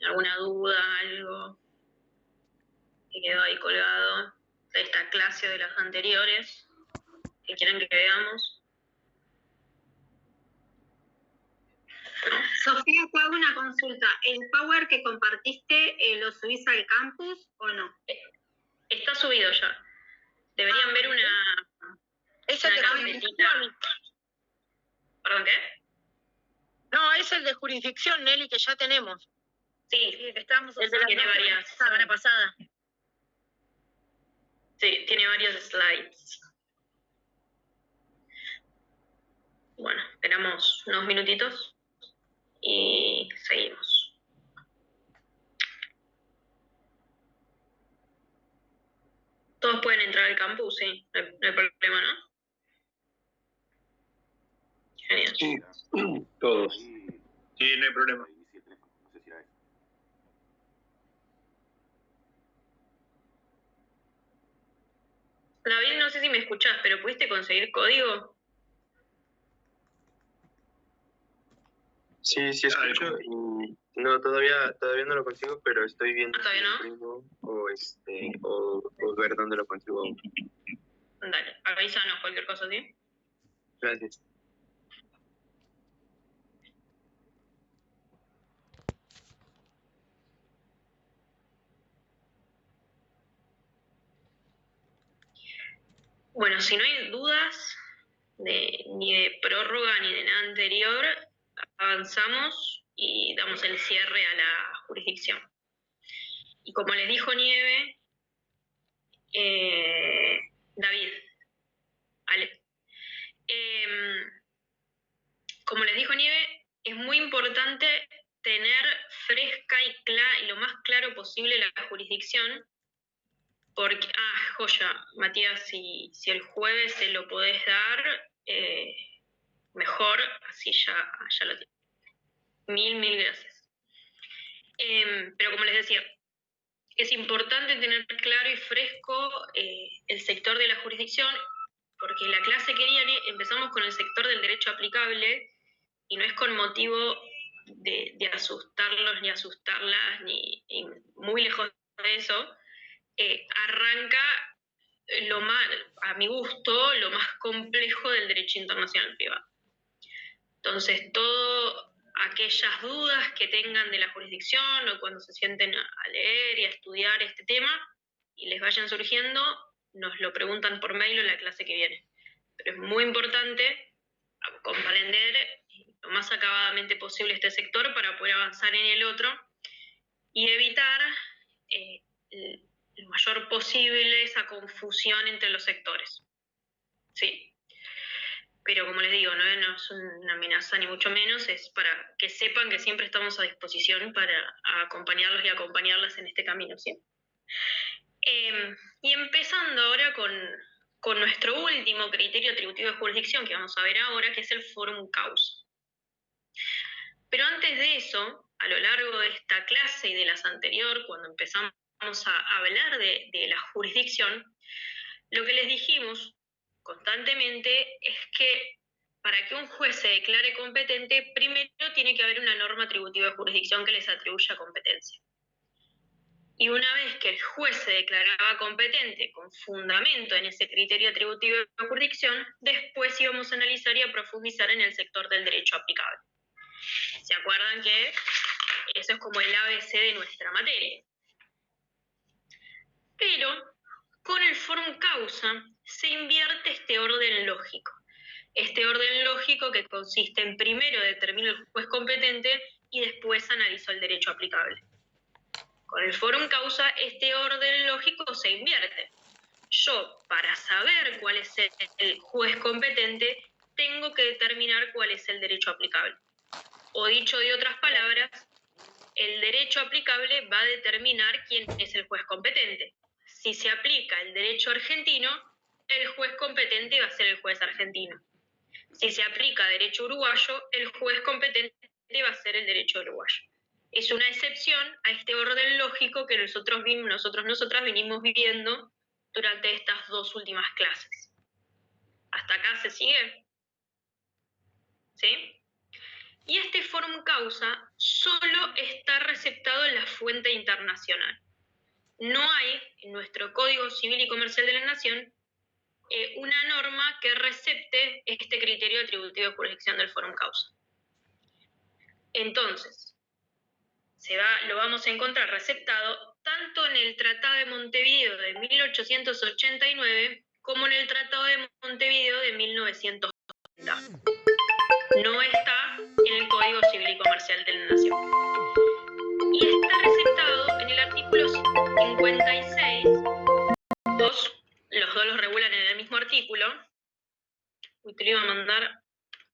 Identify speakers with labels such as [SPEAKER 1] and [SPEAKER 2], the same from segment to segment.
[SPEAKER 1] ¿Alguna duda, algo que quedó ahí colgado de esta clase o de las anteriores que quieran que veamos?
[SPEAKER 2] Sofía, te hago una consulta. ¿El Power que compartiste lo subís al campus o no?
[SPEAKER 1] Está subido ya. Deberían ver una carpetita. ¿Perdón, qué?
[SPEAKER 3] No, es el de jurisdicción, Nelly, que ya tenemos.
[SPEAKER 1] Sí,
[SPEAKER 3] que estábamos
[SPEAKER 1] tiene varias.
[SPEAKER 3] Semana pasada.
[SPEAKER 1] Sí, tiene varios slides. Bueno, esperamos unos minutitos y seguimos. Todos pueden entrar al campus, sí, no hay problema, ¿no? Genial.
[SPEAKER 4] Sí, todos.
[SPEAKER 5] Sí, no hay problema.
[SPEAKER 1] David, no sé si me escuchás, pero ¿pudiste conseguir código?
[SPEAKER 4] Sí, escucho. Y no, todavía no lo consigo, pero estoy viendo
[SPEAKER 1] ¿Todavía no?
[SPEAKER 4] si lo imprimo o ver dónde lo consigo.
[SPEAKER 1] Dale, avísanos cualquier cosa, ¿sí?
[SPEAKER 4] Gracias.
[SPEAKER 1] Bueno, si no hay dudas ni de prórroga ni de nada anterior, avanzamos y damos el cierre a la jurisdicción. Y como les dijo Nieve, David, Ale, como les dijo Nieve, es muy importante tener fresca y lo más claro posible la jurisdicción, porque, joya, Matías, si el jueves se lo podés dar, mejor, así ya lo tengo. Mil gracias. Pero como les decía, es importante tener claro y fresco el sector de la jurisdicción, porque la clase que viene empezamos con el sector del derecho aplicable y no es con motivo de asustarlos ni asustarlas, ni muy lejos de eso. Arranca a mi gusto, lo más complejo del derecho internacional privado. Entonces, todas aquellas dudas que tengan de la jurisdicción o cuando se sienten a leer y a estudiar este tema y les vayan surgiendo, nos lo preguntan por mail o en la clase que viene. Pero es muy importante comprender lo más acabadamente posible este sector para poder avanzar en el otro y evitar lo mayor posible esa confusión entre los sectores. Sí. Pero como les digo, no es una amenaza ni mucho menos, es para que sepan que siempre estamos a disposición para acompañarlos y acompañarlas en este camino, ¿sí? Y empezando ahora con nuestro último criterio atributivo de jurisdicción que vamos a ver ahora, que es el forum causa. Pero antes de eso, a lo largo de esta clase y de las anteriores, cuando empezamos a hablar de la jurisdicción, lo que les dijimos constantemente es que para que un juez se declare competente, primero tiene que haber una norma atributiva de jurisdicción que les atribuya competencia. Y una vez que el juez se declaraba competente con fundamento en ese criterio atributivo de jurisdicción, después íbamos a analizar y a profundizar en el sector del derecho aplicable. ¿Se acuerdan que eso es como el ABC de nuestra materia? Pero con el forum causa se invierte este orden lógico. Este orden lógico que consiste en primero determinar el juez competente y después analizó el derecho aplicable. Con el forum causa este orden lógico se invierte. Yo, para saber cuál es el juez competente, tengo que determinar cuál es el derecho aplicable. O dicho de otras palabras, el derecho aplicable va a determinar quién es el juez competente. Si se aplica el derecho argentino, el juez competente va a ser el juez argentino. Si se aplica derecho uruguayo, el juez competente va a ser el derecho uruguayo. Es una excepción a este orden lógico que nosotras venimos viviendo durante estas dos últimas clases. ¿Hasta acá se sigue? ¿Sí? Y este forum causa solo está receptado en la fuente internacional. No hay en nuestro Código Civil y Comercial de la Nación una norma que recepte este criterio atributivo de jurisdicción del forum causa. Entonces, lo vamos a encontrar receptado tanto en el Tratado de Montevideo de 1889 como en el Tratado de Montevideo de 1980. No está en el Código Civil y Comercial de la Nación. Y está receptado en el artículo 56, los dos los regulan en el mismo artículo. Uy, te lo iba a mandar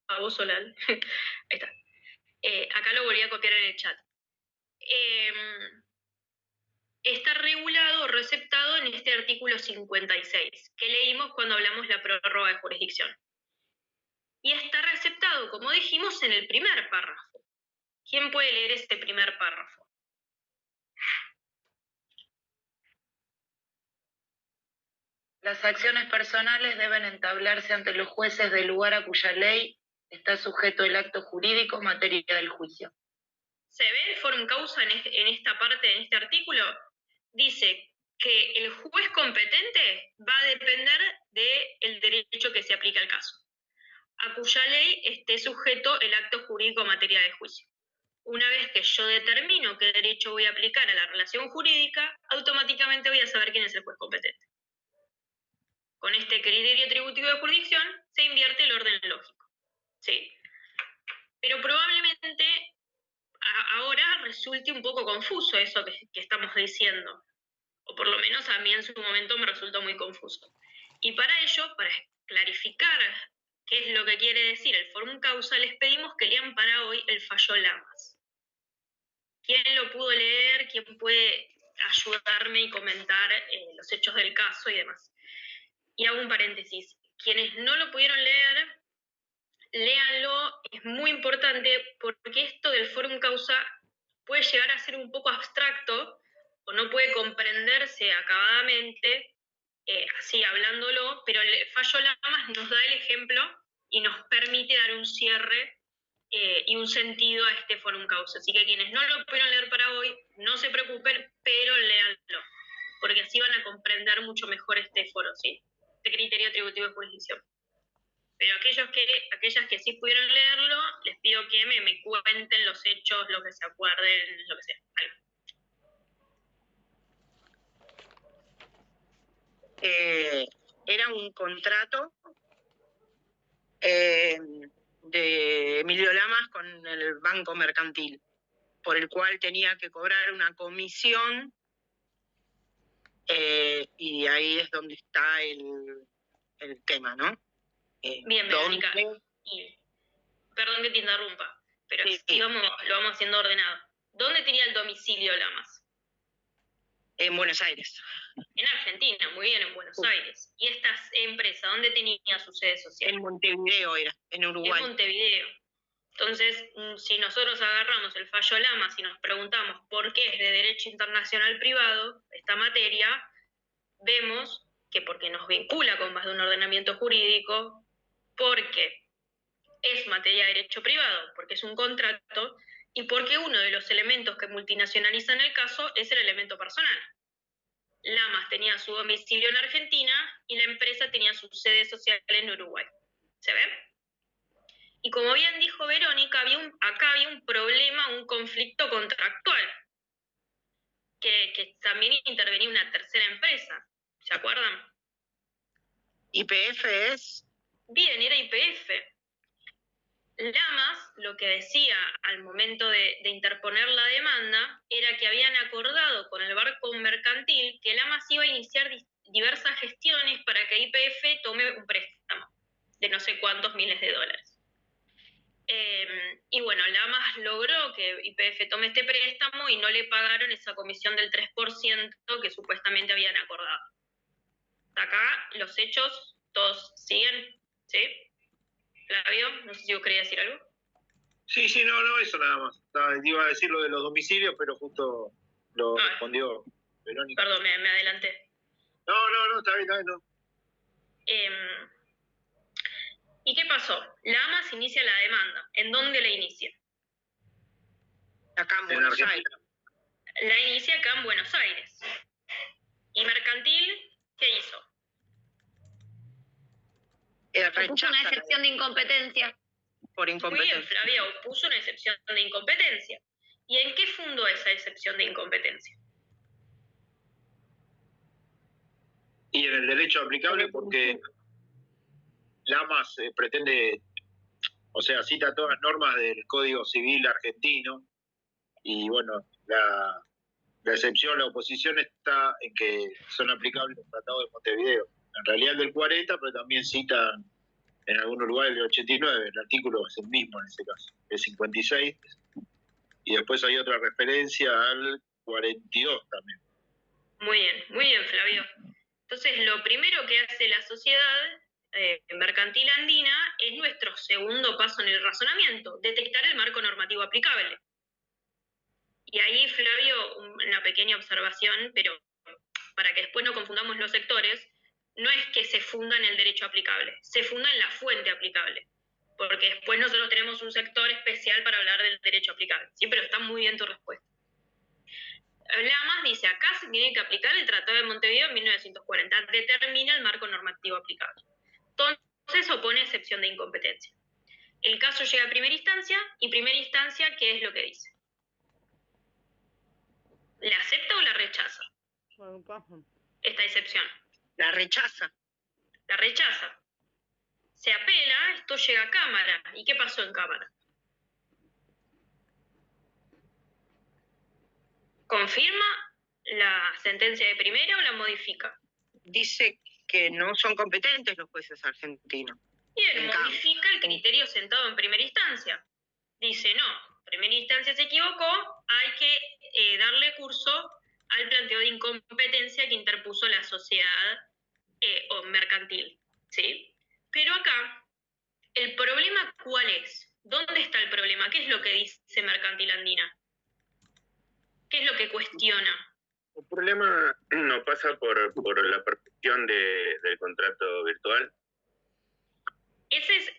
[SPEAKER 1] a vos, Solal. Ahí está. Acá lo volví a copiar en el chat. Está regulado o receptado en este artículo 56, que leímos cuando hablamos de la prórroga de jurisdicción. Y está receptado, como dijimos, en el primer párrafo. ¿Quién puede leer este primer párrafo?
[SPEAKER 6] Las acciones personales deben entablarse ante los jueces del lugar a cuya ley está sujeto el acto jurídico en materia del juicio.
[SPEAKER 1] ¿Se ve el forum causa en esta parte, en este artículo? Dice que el juez competente va a depender del derecho que se aplica al caso, a cuya ley esté sujeto el acto jurídico en materia de juicio. Una vez que yo determino qué derecho voy a aplicar a la relación jurídica, automáticamente voy a saber quién es el juez competente. Con este criterio atributivo de jurisdicción se invierte el orden lógico, ¿sí? Pero probablemente ahora resulte un poco confuso eso que estamos diciendo, o por lo menos a mí en su momento me resultó muy confuso. Y para ello, para clarificar qué es lo que quiere decir el forum causa, les pedimos que lean para hoy el fallo Lamas. ¿Quién lo pudo leer? ¿Quién puede ayudarme y comentar los hechos del caso y demás? Y hago un paréntesis. Quienes no lo pudieron leer, léanlo, es muy importante porque esto del forum causa puede llegar a ser un poco abstracto o no puede comprenderse acabadamente, así hablándolo, pero el fallo Lamas nos da el ejemplo y nos permite dar un cierre y un sentido a este forum causa. Así que quienes no lo pudieron leer para hoy, no se preocupen, pero léanlo, porque así van a comprender mucho mejor este foro, ¿sí? Este criterio atributivo de jurisdicción. Pero aquellas que sí pudieron leerlo, les pido que me cuenten los hechos, lo que se acuerden, lo que sea. Algo.
[SPEAKER 3] Era un contrato de Emilio Lamas con el Banco Mercantil, por el cual tenía que cobrar una comisión, y ahí es donde está el tema, ¿no?
[SPEAKER 1] Bien, Verónica. Perdón que te interrumpa, pero sí. Lo vamos haciendo ordenado. ¿Dónde tenía el domicilio Lamas?
[SPEAKER 3] En Buenos Aires.
[SPEAKER 1] En Argentina, muy bien, en Buenos Aires. ¿Y esta empresa, dónde tenía su sede social?
[SPEAKER 3] En Montevideo era, en Uruguay.
[SPEAKER 1] En Montevideo. Entonces, si nosotros agarramos el fallo Lamas y nos preguntamos por qué es de derecho internacional privado esta materia, vemos que porque nos vincula con más de un ordenamiento jurídico, porque es materia de derecho privado, porque es un contrato, y porque uno de los elementos que multinacionalizan el caso es el elemento personal. Lamas tenía su domicilio en Argentina y la empresa tenía su sede social en Uruguay. ¿Se ve? Y como bien dijo Verónica, acá había un problema, un conflicto contractual, que también intervenía una tercera empresa. ¿Se acuerdan?
[SPEAKER 3] ¿YPF es?
[SPEAKER 1] Bien, era YPF. Lamas lo que decía al momento de interponer la demanda era que habían acordado con el Banco Mercantil que Lamas iba a iniciar diversas gestiones para que YPF tome un préstamo de no sé cuántos miles de dólares. Y bueno, Lamas logró que YPF tome este préstamo y no le pagaron esa comisión del 3% que supuestamente habían acordado. Hasta acá los hechos todos siguen, ¿sí? Flavio, no sé si vos querías decir algo.
[SPEAKER 5] Sí, no, eso nada más. Iba a decir lo de los domicilios, pero justo lo respondió Verónica.
[SPEAKER 1] Perdón, me adelanté.
[SPEAKER 5] No, está bien, no.
[SPEAKER 1] ¿Y qué pasó? Lamas inicia la demanda. ¿En dónde la inicia?
[SPEAKER 3] Acá en Buenos Aires.
[SPEAKER 1] la inicia acá en Buenos Aires. ¿Y Mercantil qué hizo?
[SPEAKER 6] Puso una excepción de incompetencia.
[SPEAKER 3] Por
[SPEAKER 1] Muy
[SPEAKER 3] incompetencia.
[SPEAKER 1] bien, Flavia, puso una excepción de incompetencia. ¿Y en qué fundó esa excepción de incompetencia?
[SPEAKER 5] Y en el derecho aplicable porque Lamas pretende, o sea, cita todas las normas del Código Civil argentino y bueno, la excepción, la oposición está en que son aplicables los tratados de Montevideo. En realidad el del 40, pero también citan en algunos lugares el del 89, el artículo es el mismo en ese caso, el 56, y después hay otra referencia al 42 también.
[SPEAKER 1] Muy bien, Flavio. Entonces, lo primero que hace la sociedad mercantil andina es nuestro segundo paso en el razonamiento, detectar el marco normativo aplicable. Y ahí, Flavio, una pequeña observación, pero para que después no confundamos los sectores, no es que se funda en el derecho aplicable, se funda en la fuente aplicable, porque después nosotros tenemos un sector especial para hablar del derecho aplicable. Sí, pero está muy bien tu respuesta. Lamas dice, acá se tiene que aplicar el Tratado de Montevideo en 1940, determina el marco normativo aplicable. Entonces opone excepción de incompetencia. El caso llega a primera instancia, y primera instancia, ¿qué es lo que dice? ¿La acepta o la rechaza? Esta excepción.
[SPEAKER 3] La rechaza.
[SPEAKER 1] La rechaza. Se apela, esto llega a Cámara. ¿Y qué pasó en Cámara? ¿Confirma la sentencia de primera o la modifica?
[SPEAKER 3] Dice que no son competentes los jueces argentinos.
[SPEAKER 1] Bien, modifica el criterio sentado en primera instancia. Dice, no, primera instancia se equivocó, hay que darle curso al planteo de incompetencia que interpuso la sociedad o mercantil, ¿sí? Pero acá, ¿el problema cuál es? ¿Dónde está el problema? ¿Qué es lo que dice Mercantil Andina? ¿Qué es lo que cuestiona?
[SPEAKER 4] El problema no pasa por la perfección del contrato virtual.
[SPEAKER 1] Esa es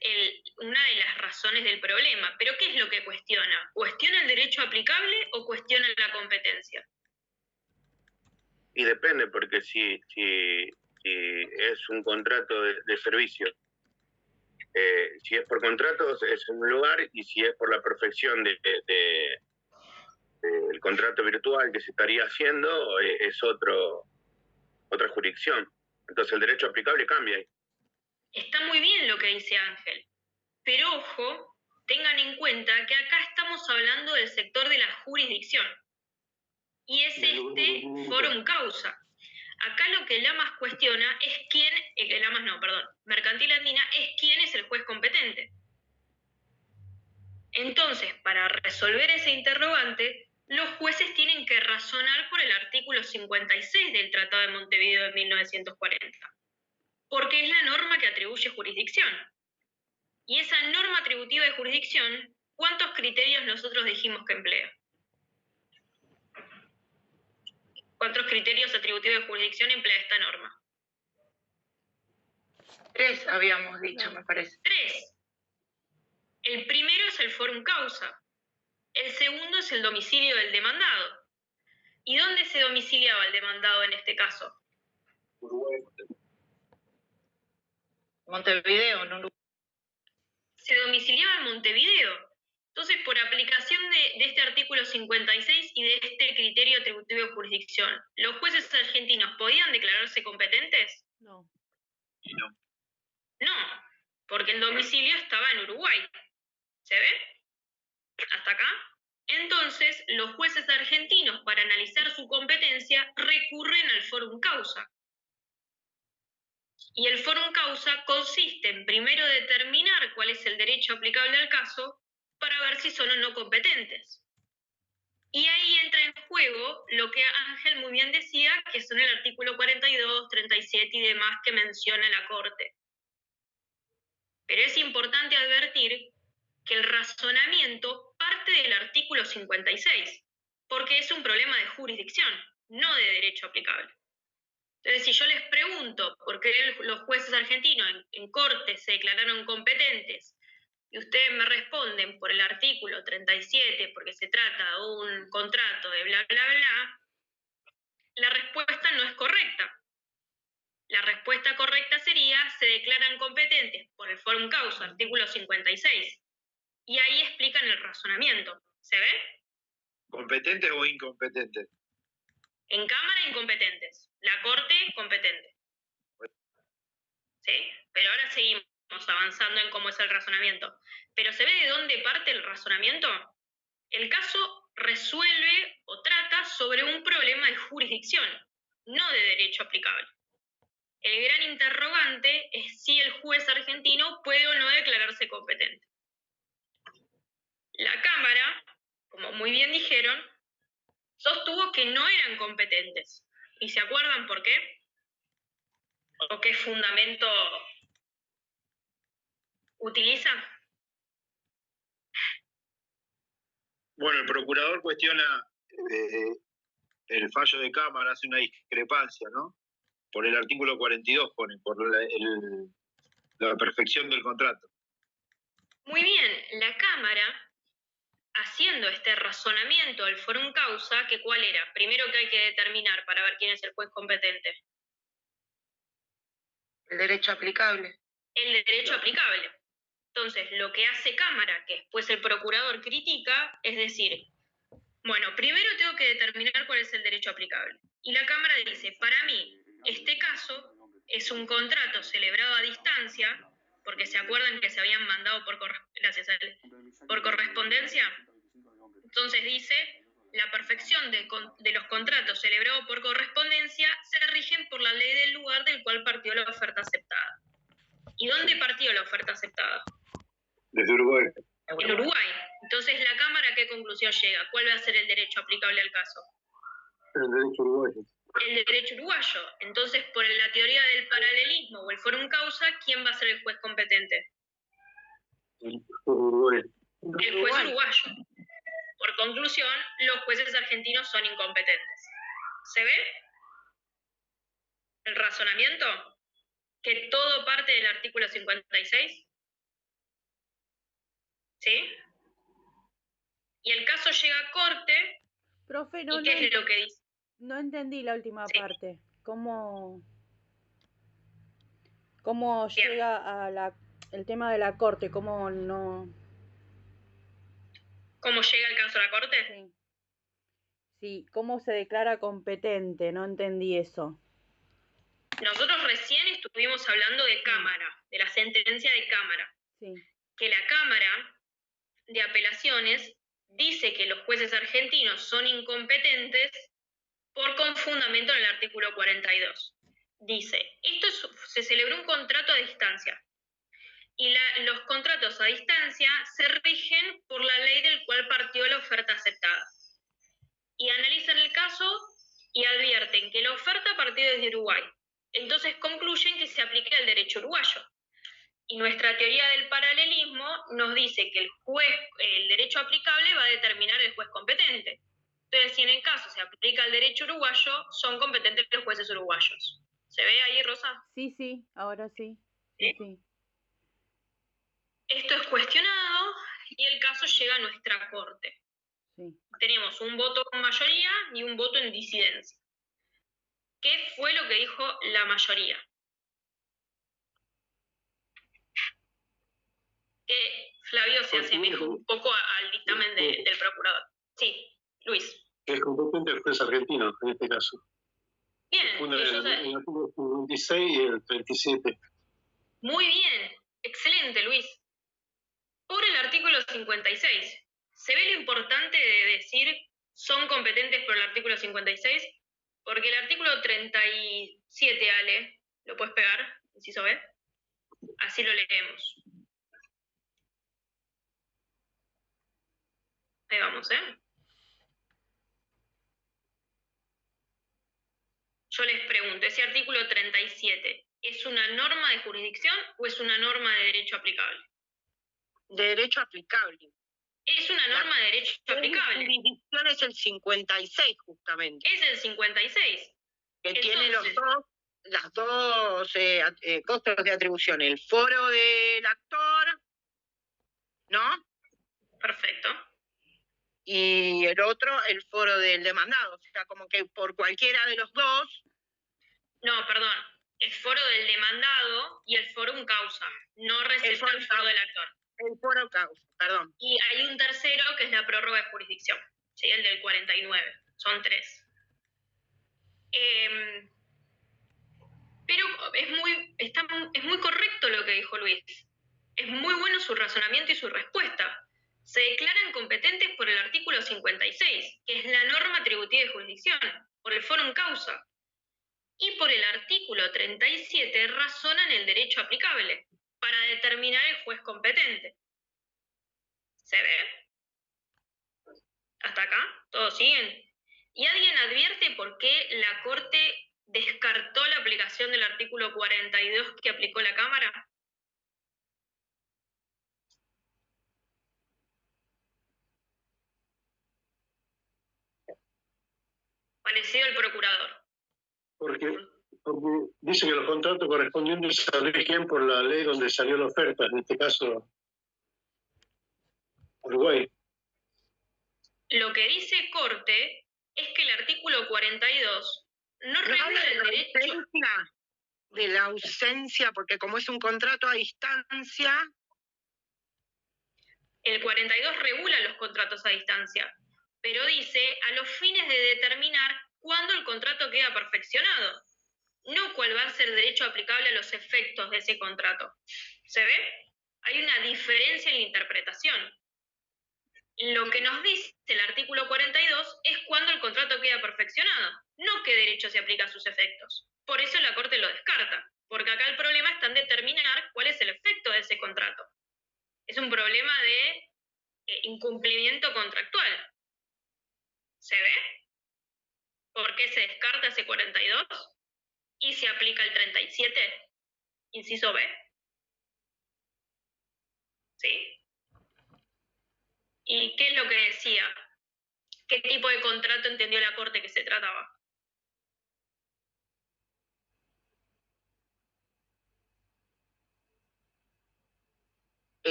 [SPEAKER 1] una de las razones del problema. ¿Pero qué es lo que cuestiona? ¿Cuestiona el derecho aplicable o cuestiona la competencia?
[SPEAKER 4] Y depende, porque si es un contrato de servicio, si es por contratos es un lugar, y si es por la perfección del contrato virtual que se estaría haciendo, es otra jurisdicción. Entonces el derecho aplicable cambia ahí.
[SPEAKER 1] Está muy bien lo que dice Ángel, pero ojo, tengan en cuenta que acá estamos hablando del sector de la jurisdicción, y es este forum causa. Acá lo que Lamas cuestiona es Mercantil Andina es quién es el juez competente. Entonces, para resolver ese interrogante, los jueces tienen que razonar por el artículo 56 del Tratado de Montevideo de 1940, porque es la norma que atribuye jurisdicción. Y esa norma atributiva de jurisdicción, ¿cuántos criterios nosotros dijimos que emplea? ¿Cuántos criterios atributivos de jurisdicción emplea esta norma?
[SPEAKER 6] 3 habíamos dicho, me parece.
[SPEAKER 1] 3. El primero es el forum causa. El segundo es el domicilio del demandado. ¿Y dónde se domiciliaba el demandado en este caso?
[SPEAKER 5] Uruguay.
[SPEAKER 6] Montevideo, no.
[SPEAKER 1] Se domiciliaba en Montevideo. Entonces, por aplicación de este artículo 56 y de este criterio atributivo de jurisdicción, ¿los jueces argentinos podían declararse competentes?
[SPEAKER 7] No.
[SPEAKER 1] No, porque el domicilio estaba en Uruguay. ¿Se ve? ¿Hasta acá? Entonces, los jueces argentinos, para analizar su competencia, recurren al forum causa. Y el forum causa consiste en primero determinar cuál es el derecho aplicable al caso para ver si son o no competentes. Y ahí entra en juego lo que Ángel muy bien decía, que son el artículo 42, 37 y demás que menciona la Corte. Pero es importante advertir que el razonamiento parte del artículo 56, porque es un problema de jurisdicción, no de derecho aplicable. Entonces, si yo les pregunto por qué los jueces argentinos en corte se declararon competentes, y ustedes me responden por el artículo 37, porque se trata de un contrato de bla, bla, bla, la respuesta no es correcta. La respuesta correcta sería, se declaran competentes por el forum causa, artículo 56. Y ahí explican el razonamiento. ¿Se ve?
[SPEAKER 5] ¿Competentes o incompetentes?
[SPEAKER 1] En Cámara, incompetentes. La Corte, competente. ¿Sí? Pero ahora seguimos avanzando en cómo es el razonamiento. Pero ¿se ve de dónde parte el razonamiento? El caso resuelve o trata sobre un problema de jurisdicción, no de derecho aplicable. El gran interrogante es si el juez argentino puede o no declararse competente. La Cámara, como muy bien dijeron, sostuvo que no eran competentes. ¿Y se acuerdan por qué? ¿O qué fundamento utiliza?
[SPEAKER 5] Bueno, el procurador cuestiona el fallo de Cámara, hace una discrepancia, ¿no? Por el artículo 42 pone, por la perfección del contrato.
[SPEAKER 1] Muy bien, la Cámara, haciendo este razonamiento del forum causa, que ¿cuál era? Primero que hay que determinar para ver quién es el juez competente.
[SPEAKER 6] El derecho aplicable.
[SPEAKER 1] El derecho aplicable. Entonces, lo que hace Cámara, que después el procurador critica, es decir, bueno, primero tengo que determinar cuál es el derecho aplicable. Y la Cámara dice, para mí, este caso es un contrato celebrado a distancia, porque se acuerdan que se habían mandado por correspondencia. Entonces dice, la perfección de los contratos celebrados por correspondencia se rigen por la ley del lugar del cual partió la oferta aceptada. ¿Y dónde partió la oferta aceptada?
[SPEAKER 5] Desde Uruguay.
[SPEAKER 1] En Uruguay. Entonces, ¿la Cámara a qué conclusión llega? ¿Cuál va a ser el derecho aplicable al caso?
[SPEAKER 5] El derecho uruguayo.
[SPEAKER 1] El derecho uruguayo. Entonces, por la teoría del paralelismo o el forum causa, ¿quién va a ser el juez competente?
[SPEAKER 5] El Uruguay.
[SPEAKER 1] El juez uruguayo. Por conclusión, los jueces argentinos son incompetentes. ¿Se ve el razonamiento? Que todo parte del artículo 56. ¿Sí? Y el caso llega a corte.
[SPEAKER 7] Profe,
[SPEAKER 1] ¿Y qué es lo que dice?
[SPEAKER 7] No entendí la última
[SPEAKER 1] Sí.
[SPEAKER 7] parte. ¿Cómo
[SPEAKER 1] Bien.
[SPEAKER 7] llega a el tema de la corte? ¿Cómo no?
[SPEAKER 1] ¿Cómo llega el caso a la corte?
[SPEAKER 7] Sí. Sí, ¿cómo se declara competente? No entendí eso.
[SPEAKER 1] Nosotros recién estuvimos hablando de Cámara, de la sentencia de Cámara.
[SPEAKER 7] Sí.
[SPEAKER 1] Que la Cámara de Apelaciones dice que los jueces argentinos son incompetentes con fundamento en el artículo 42. Dice, se celebró un contrato a distancia y los contratos a distancia se rigen por la ley del cual partió la oferta aceptada. Y analizan el caso y advierten que la oferta partió desde Uruguay. Entonces concluyen que se aplica el derecho uruguayo. Y nuestra teoría del paralelismo nos dice que el derecho aplicable va a determinar el juez competente. Entonces, si en el caso se aplica el derecho uruguayo, son competentes los jueces uruguayos. ¿Se ve ahí, Rosa?
[SPEAKER 7] Sí, ahora sí.
[SPEAKER 1] ¿Sí?
[SPEAKER 7] Sí.
[SPEAKER 1] Esto es cuestionado y el caso llega a nuestra corte.
[SPEAKER 7] Sí.
[SPEAKER 1] Tenemos un voto con mayoría y un voto en disidencia. ¿Qué fue lo que dijo la mayoría? Que Flavio se asemeja un poco al dictamen del procurador. Sí, Luis.
[SPEAKER 8] Es competente el juez argentino en este caso.
[SPEAKER 1] Bien,
[SPEAKER 8] el artículo 56 y el 37.
[SPEAKER 1] Muy bien, excelente, Luis. Por el artículo 56, ¿se ve lo importante de decir son competentes por el artículo 56? Porque el artículo 37, Ale, ¿lo puedes pegar? ¿Inciso B? Así lo leemos. Ahí vamos, ¿eh? Yo les pregunto, ¿ese artículo 37 es una norma de jurisdicción o es una norma de derecho aplicable?
[SPEAKER 3] De derecho aplicable.
[SPEAKER 1] Es una norma de derecho aplicable.
[SPEAKER 3] La jurisdicción es el 56, justamente.
[SPEAKER 1] Es el 56.
[SPEAKER 3] Que
[SPEAKER 1] Entonces,
[SPEAKER 3] tiene las dos costos de atribución. El foro del actor ¿no?
[SPEAKER 1] Perfecto.
[SPEAKER 3] Y el otro, el foro del demandado. O sea, como que por cualquiera de los dos.
[SPEAKER 1] No, perdón. El foro del demandado y el forum causa. No receta el foro del actor.
[SPEAKER 3] El foro causa, perdón.
[SPEAKER 1] Y hay un tercero que es la prórroga de jurisdicción, ¿sí? El del 49. Son 3. Pero es muy correcto lo que dijo Luis. Es muy bueno su razonamiento y su respuesta. Se declaran competentes por el artículo 56, que es la norma atributiva de jurisdicción, por el forum causa. Y por el artículo 37 razonan el derecho aplicable para determinar el juez competente. ¿Se ve? ¿Hasta acá? ¿Todos siguen? ¿Y alguien advierte por qué la Corte descartó la aplicación del artículo 42 que aplicó la Cámara? Parecido al procurador.
[SPEAKER 8] Porque dice que los contratos correspondientes se rigen por la ley donde salió la oferta, en este caso Uruguay.
[SPEAKER 1] Lo que dice Corte es que el artículo 42 no regula el derecho
[SPEAKER 3] de la ausencia, porque como es un contrato a distancia.
[SPEAKER 1] El 42 regula los contratos a distancia, pero dice a los fines de determinar cuándo el contrato queda perfeccionado, no cuál va a ser el derecho aplicable a los efectos de ese contrato. ¿Se ve? Hay una diferencia en la interpretación. Lo que nos dice el artículo 42 es cuándo el contrato queda perfeccionado, no qué derecho se aplica a sus efectos. Por eso la Corte lo descarta, porque acá el problema está en determinar cuál es el efecto de ese contrato. Es un problema de incumplimiento contractual. ¿Se ve? ¿Por qué se descarta ese 42? ¿Y se aplica el 37? Inciso B. ¿Sí? ¿Y qué es lo que decía? ¿Qué tipo de contrato entendió la Corte que se trataba?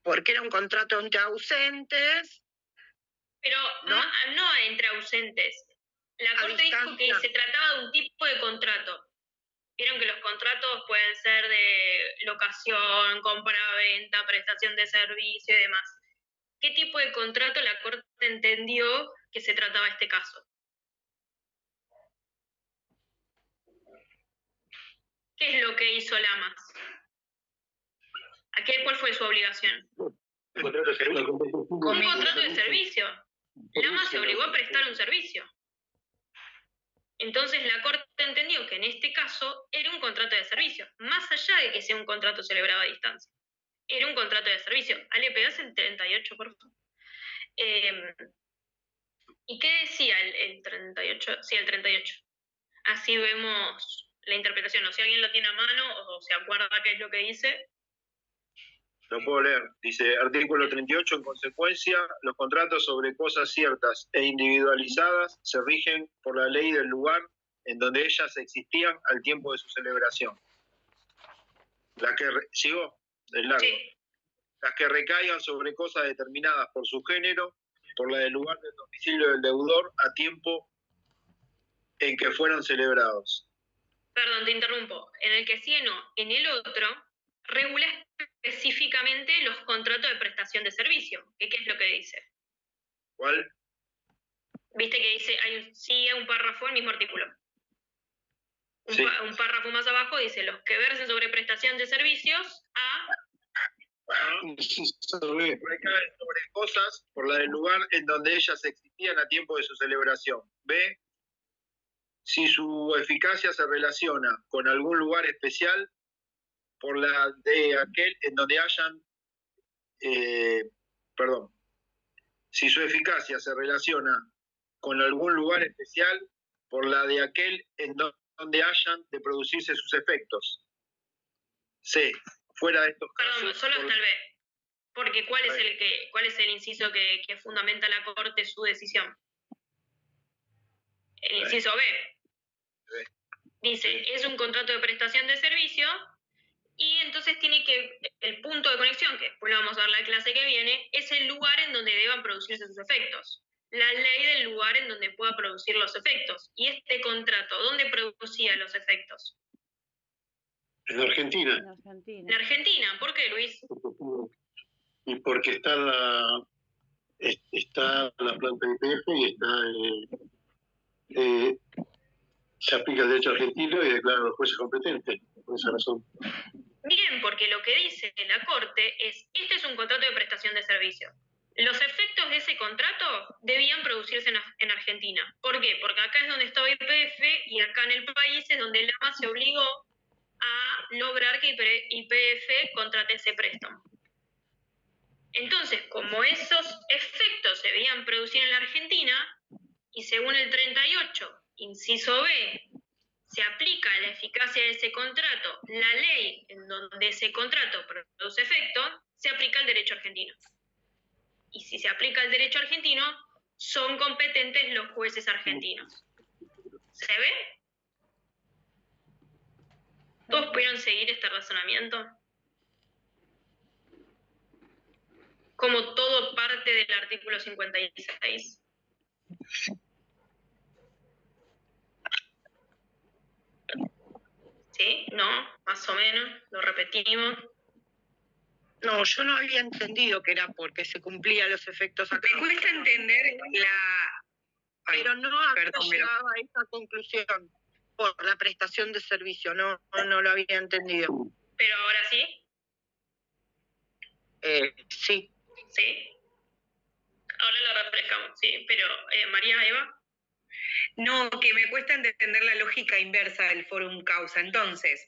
[SPEAKER 3] Porque era un contrato entre ausentes.
[SPEAKER 1] Pero no entre ausentes. La Corte dijo que se trataba de un tipo de contrato. Vieron que los contratos pueden ser de locación, compra-venta, prestación de servicio y demás. ¿Qué tipo de contrato la Corte entendió que se trataba este caso? ¿Qué es lo que hizo Lamas? ¿Cuál fue su obligación?
[SPEAKER 4] Un contrato de servicio.
[SPEAKER 1] Un contrato de servicio. Lamas se obligó a prestar un servicio. Entonces la Corte entendió que en este caso era un contrato de servicio, más allá de que sea un contrato celebrado a distancia. Era un contrato de servicio. Ale, ¿pegás el 38, por favor? ¿Y qué decía el 38? Sí, el 38. Así vemos la interpretación. O si alguien lo tiene a mano o se acuerda qué es lo que dice.
[SPEAKER 5] Lo puedo leer. Dice, artículo 38, en consecuencia, los contratos sobre cosas ciertas e individualizadas se rigen por la ley del lugar en donde ellas existían al tiempo de su celebración. ¿Sigo? Es largo.
[SPEAKER 1] Sí.
[SPEAKER 5] Las que recaigan sobre cosas determinadas por su género, por la del lugar del domicilio del deudor a tiempo en que fueron celebrados.
[SPEAKER 1] Perdón, te interrumpo. En el que sí no. En el otro, regula específicamente los contratos de prestación de servicio. ¿Qué es lo que dice?
[SPEAKER 5] ¿Cuál?
[SPEAKER 1] Viste que dice, hay un párrafo en el mismo artículo.
[SPEAKER 5] Sí.
[SPEAKER 1] Un párrafo más abajo dice, los que versen sobre prestación de servicios
[SPEAKER 5] recaen sobre cosas por la del lugar en donde ellas existían a tiempo de su celebración. B, si su eficacia se relaciona con algún lugar especial, por la de aquel en donde hayan, si su eficacia se relaciona con algún lugar especial, por la de aquel en donde hayan de producirse sus efectos. C, fuera de estos casos...
[SPEAKER 1] Perdón, solo hasta el B. Porque ¿cuál es el inciso que fundamenta la Corte su decisión? El inciso B. Dice, es un contrato de prestación de servicio y entonces tiene que, el punto de conexión, que después lo vamos a ver la clase que viene, es el lugar en donde deban producirse sus efectos. La ley del lugar en donde pueda producir los efectos. Y este contrato, ¿dónde producía los efectos?
[SPEAKER 8] En Argentina.
[SPEAKER 7] En Argentina.
[SPEAKER 1] En Argentina. ¿Por qué, Luis?
[SPEAKER 8] Y porque está la planta de IPF y se aplica el derecho argentino y declaran los jueces competentes, por esa razón.
[SPEAKER 1] Bien, porque lo que dice la Corte es, este es un contrato de prestación de servicio. Los efectos de ese contrato debían producirse en Argentina. ¿Por qué? Porque acá es donde estaba IPF y acá en el país es donde el AMA se obligó a lograr que IPF contrate ese préstamo. Entonces, como esos efectos se debían producir en la Argentina, y según el 38, inciso B, se aplica a la eficacia de ese contrato la ley en donde ese contrato produce efecto, se aplica el derecho argentino. Y si se aplica el derecho argentino, son competentes los jueces argentinos. ¿Se ve? ¿Todos pudieron seguir este razonamiento? Como todo parte del artículo 56. ¿Sí? ¿No? Más o menos. Lo repetimos.
[SPEAKER 3] No, yo no había entendido que era porque se cumplían los efectos acá.
[SPEAKER 9] Me cuesta entender
[SPEAKER 3] Pero no había
[SPEAKER 9] perdón,
[SPEAKER 3] llegado a esa conclusión por la prestación de servicio, no lo había entendido.
[SPEAKER 1] ¿Pero ahora sí?
[SPEAKER 3] Sí.
[SPEAKER 1] ¿Sí? Ahora lo refrescamos, sí. Pero, María, Eva.
[SPEAKER 9] No, que me cuesta entender la lógica inversa del forum causa. Entonces,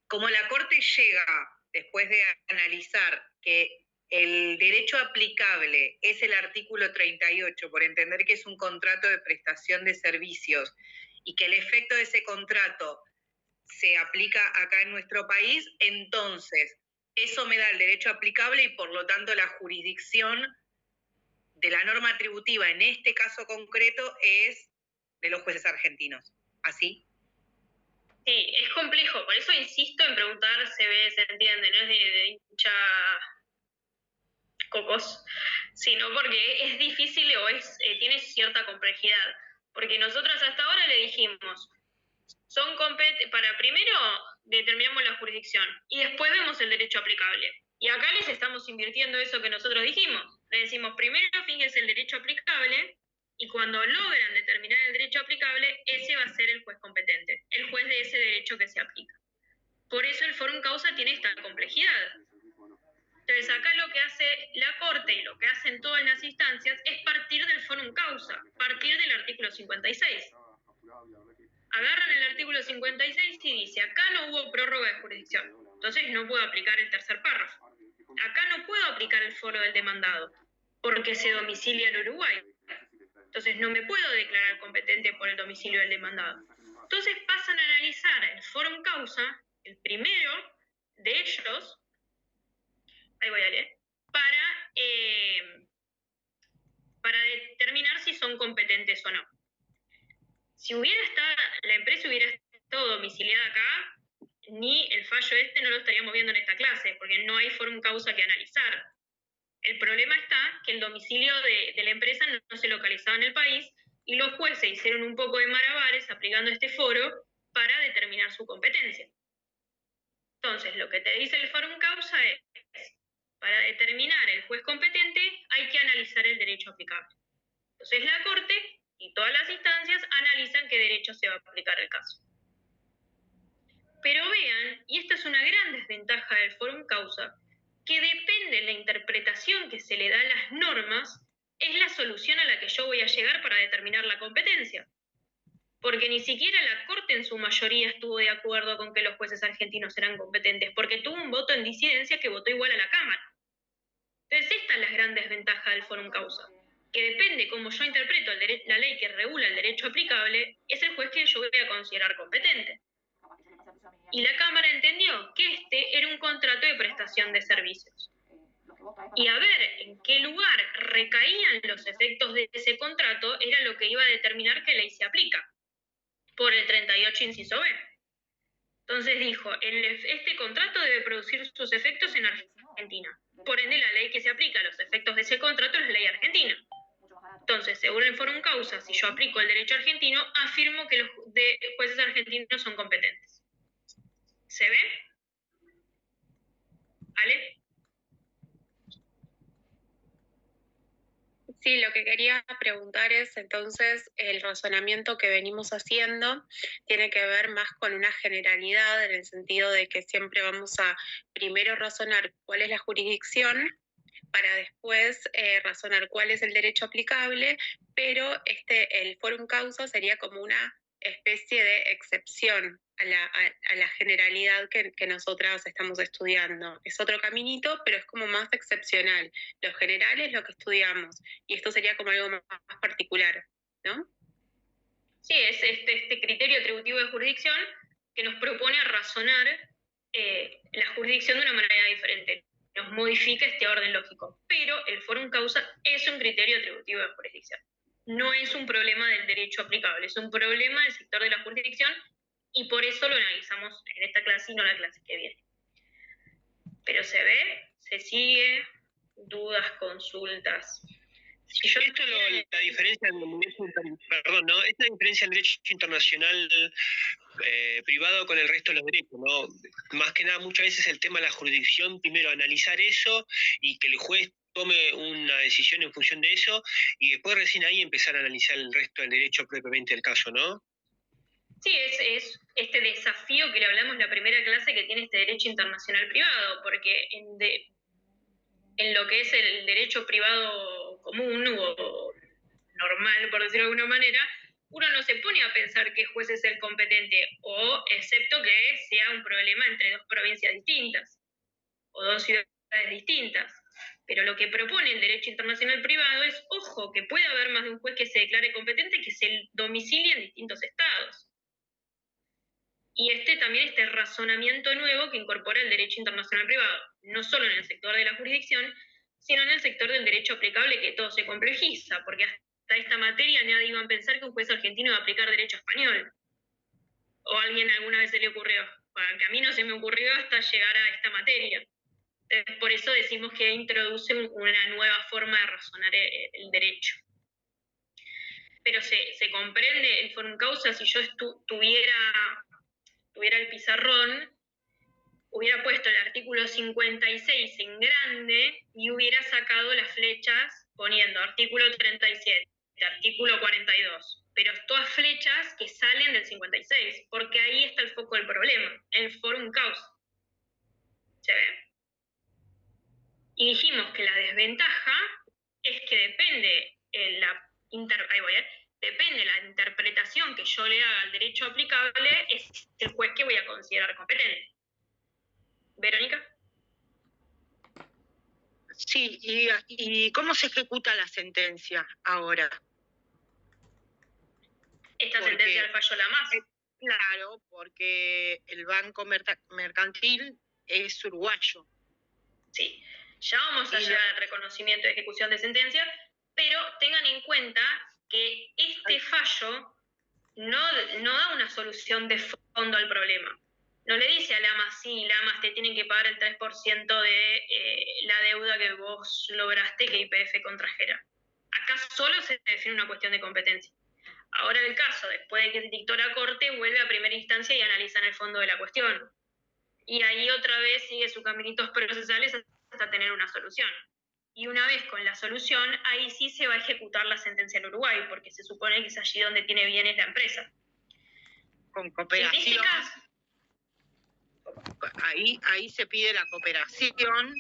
[SPEAKER 9] como la Corte llega, después de analizar que el derecho aplicable es el artículo 38, por entender que es un contrato de prestación de servicios y que el efecto de ese contrato se aplica acá en nuestro país, entonces eso me da el derecho aplicable y por lo tanto la jurisdicción de la norma atributiva en este caso concreto es de los jueces argentinos. ¿Así?
[SPEAKER 1] Sí, es complejo, por eso insisto en preguntar, se ve, se entiende, no es de hincha cocos, sino porque es difícil o tiene cierta complejidad. Porque nosotros hasta ahora le dijimos, son para primero determinamos la jurisdicción y después vemos el derecho aplicable. Y acá les estamos invirtiendo eso que nosotros dijimos. Le decimos, primero fíjense el derecho aplicable y cuando logran determinar el derecho aplicable, ese va a ser el juez competente, el juez de ese derecho que se aplica. Por eso el forum causa tiene esta complejidad. Entonces acá lo que hace la Corte y lo que hacen todas las instancias es partir del forum causa, partir del artículo 56. Agarran el artículo 56 y dice, acá no hubo prórroga de jurisdicción, entonces no puedo aplicar el tercer párrafo. Acá no puedo aplicar el foro del demandado, porque se domicilia en Uruguay. Entonces no me puedo declarar competente por el domicilio del demandado. Entonces pasan a analizar el forum causa, el primero de ellos, ahí voy a leer, para determinar si son competentes o no. Si la empresa hubiera estado domiciliada acá, ni el fallo no lo estaríamos viendo en esta clase, porque no hay forum causa que analizar. El problema está que el domicilio de la empresa no se localizaba en el país y los jueces hicieron un poco de malabares aplicando este foro para determinar su competencia. Entonces, lo que te dice el forum causa es, para determinar el juez competente hay que analizar el derecho aplicable. Entonces, la Corte y todas las instancias analizan qué derecho se va a aplicar al caso. Pero vean, y esta es una gran desventaja del forum causa, que depende de la interpretación que se le da a las normas, es la solución a la que yo voy a llegar para determinar la competencia. Porque ni siquiera la Corte en su mayoría estuvo de acuerdo con que los jueces argentinos eran competentes, porque tuvo un voto en disidencia que votó igual a la Cámara. Entonces esta es la gran desventaja del forum causa, que depende cómo yo interpreto la ley que regula el derecho aplicable, es el juez que yo voy a considerar competente. Y la Cámara entendió que este era un contrato de prestación de servicios. Y a ver en qué lugar recaían los efectos de ese contrato era lo que iba a determinar qué ley se aplica, por el 38 inciso B. Entonces dijo, este contrato debe producir sus efectos en Argentina. Por ende, la ley que se aplica a los efectos de ese contrato es la ley argentina. Entonces, según el Forum Causa, si yo aplico el derecho argentino, afirmo que los jueces argentinos son competentes. ¿Se ve? ¿Vale?
[SPEAKER 10] Sí, lo que quería preguntar es, entonces, el razonamiento que venimos haciendo tiene que ver más con una generalidad, en el sentido de que siempre vamos a primero razonar cuál es la jurisdicción, para después razonar cuál es el derecho aplicable, pero el forum causa sería como una especie de excepción a la generalidad que nosotras estamos estudiando. Es otro caminito, pero es como más excepcional. Lo general es lo que estudiamos, y esto sería como algo más particular, ¿no?
[SPEAKER 1] Sí, es este criterio atributivo de jurisdicción que nos propone razonar la jurisdicción de una manera diferente. Nos modifica este orden lógico. Pero el forum causa es un criterio atributivo de jurisdicción. No es un problema del derecho aplicable, es un problema del sector de la jurisdicción, y por eso lo analizamos en esta clase y no la clase que viene. Pero se ve, se sigue, dudas, consultas.
[SPEAKER 11] Si yo la diferencia en esta diferencia en derecho internacional privado con el resto de los derechos, ¿no? Más que nada, muchas veces el tema de la jurisdicción, primero analizar eso y que el juez tome una decisión en función de eso, y después recién ahí empezar a analizar el resto del derecho propiamente del caso, ¿no?
[SPEAKER 1] Sí, es este desafío que le hablamos en la primera clase que tiene este derecho internacional privado, porque en lo que es el derecho privado común o normal, por decirlo de alguna manera, uno no se pone a pensar qué juez es el competente, o excepto que sea un problema entre dos provincias distintas o dos ciudades distintas. Pero lo que propone el derecho internacional privado es, ojo, que puede haber más de un juez que se declare competente que se domicilie en distintos estados. Y también este razonamiento nuevo que incorpora el derecho internacional privado, no solo en el sector de la jurisdicción, sino en el sector del derecho aplicable, que todo se complejiza, porque hasta esta materia nadie iba a pensar que un juez argentino iba a aplicar derecho español. ¿O a alguien alguna vez se le ocurrió? Bueno, que a mí no se me ocurrió hasta llegar a esta materia. Por eso decimos que introduce una nueva forma de razonar el derecho. Pero se comprende el forum causa. Si yo tuviera el pizarrón, hubiera puesto el artículo 56 en grande y hubiera sacado las flechas poniendo artículo 37, artículo 42, pero todas flechas que salen del 56, porque ahí está el foco del problema, el forum causa. ¿Se ve? Y dijimos que la desventaja es que depende depende la interpretación que yo le haga al derecho aplicable, es el juez que voy a considerar competente. ¿Verónica?
[SPEAKER 3] Sí, ¿y cómo se ejecuta la sentencia ahora?
[SPEAKER 1] Esta sentencia del fallo Lamas.
[SPEAKER 3] Claro, porque el Banco Mercantil es uruguayo.
[SPEAKER 1] Sí, ya vamos a llegar al reconocimiento de ejecución de sentencia, pero tengan en cuenta que este fallo no da una solución de fondo al problema. No le dice a Lamas, sí, Lamas, te tienen que pagar el 3% de la deuda que vos lograste que YPF contrajera. Acá solo se define una cuestión de competencia. Ahora el caso, después de que dictó la Corte, vuelve a primera instancia y analiza en el fondo de la cuestión. Y ahí otra vez sigue sus caminitos procesales hasta tener una solución. Y una vez con la solución, ahí sí se va a ejecutar la sentencia en Uruguay, porque se supone que es allí donde tiene bienes la empresa.
[SPEAKER 3] Con cooperación.
[SPEAKER 1] En este caso,
[SPEAKER 3] ahí se pide la cooperación.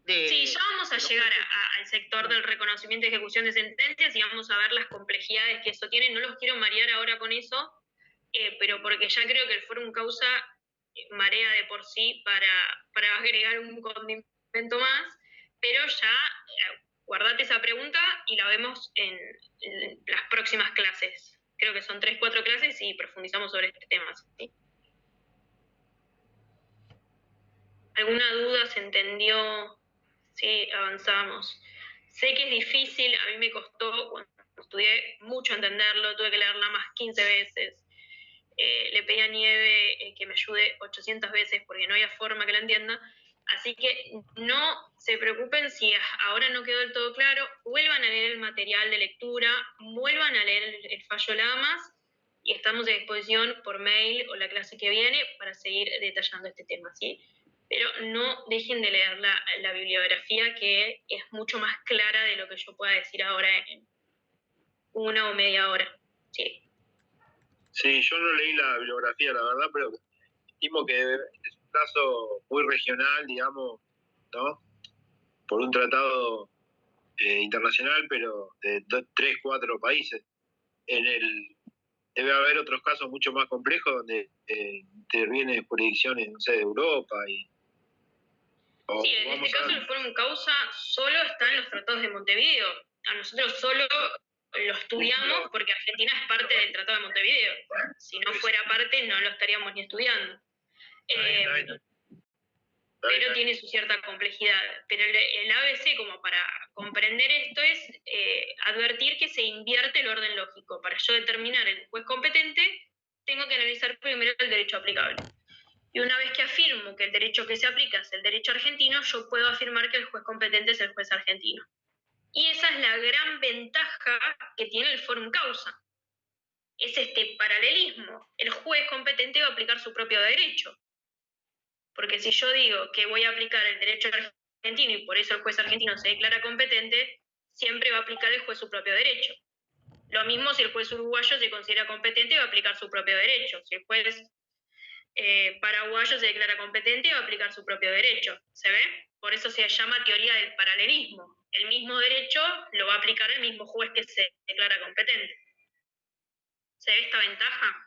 [SPEAKER 1] Sí, ya vamos a llegar al sector del reconocimiento y ejecución de sentencias y vamos a ver las complejidades que eso tiene. No los quiero marear ahora con eso, pero porque ya creo que el forum causa marea de por sí para agregar un condimento más, pero ya guardate esa pregunta y la vemos en las próximas clases. Creo que son 3-4 clases y profundizamos sobre este tema. ¿Sí? ¿Alguna duda? ¿Se entendió? Sí, avanzamos. Sé que es difícil, a mí me costó, cuando estudié mucho entenderlo, tuve que leerla más 15 veces. le pedí a Nieve que me ayude 800 veces porque no había forma que la entienda. Así que no se preocupen si ahora no quedó del todo claro, vuelvan a leer el material de lectura, vuelvan a leer el fallo Lamas y estamos a disposición por mail o la clase que viene para seguir detallando este tema, ¿sí? Pero no dejen de leer la bibliografía, que es mucho más clara de lo que yo pueda decir ahora en 1 o media hora, ¿sí?
[SPEAKER 5] Sí, yo no leí la bibliografía, la verdad, pero estimo que es un caso muy regional, digamos, ¿no? Por un tratado internacional, pero de 3, 4 países. Debe haber otros casos mucho más complejos donde intervienen jurisdicciones, no sé, de Europa y...
[SPEAKER 1] Sí, en este caso el Forum Causa solo está en los tratados de Montevideo. A nosotros solo lo estudiamos porque Argentina es parte del Tratado de Montevideo. Si no fuera parte, no lo estaríamos ni estudiando. Pero tiene su cierta complejidad. Pero el ABC, como para comprender esto, es advertir que se invierte el orden lógico. Para yo determinar el juez competente, tengo que analizar primero el derecho aplicable. Y una vez que afirmo que el derecho que se aplica es el derecho argentino, yo puedo afirmar que el juez competente es el juez argentino. Y esa es la gran ventaja que tiene el Forum Causa. Es este paralelismo. El juez competente va a aplicar su propio derecho. Porque si yo digo que voy a aplicar el derecho argentino y por eso el juez argentino se declara competente, siempre va a aplicar el juez su propio derecho. Lo mismo si el juez uruguayo se considera competente, va a aplicar su propio derecho. Si el juez paraguayo se declara competente, va a aplicar su propio derecho. ¿Se ve? Por eso se llama teoría del paralelismo. El mismo derecho lo va a aplicar el mismo juez que se declara competente. ¿Se ve esta ventaja?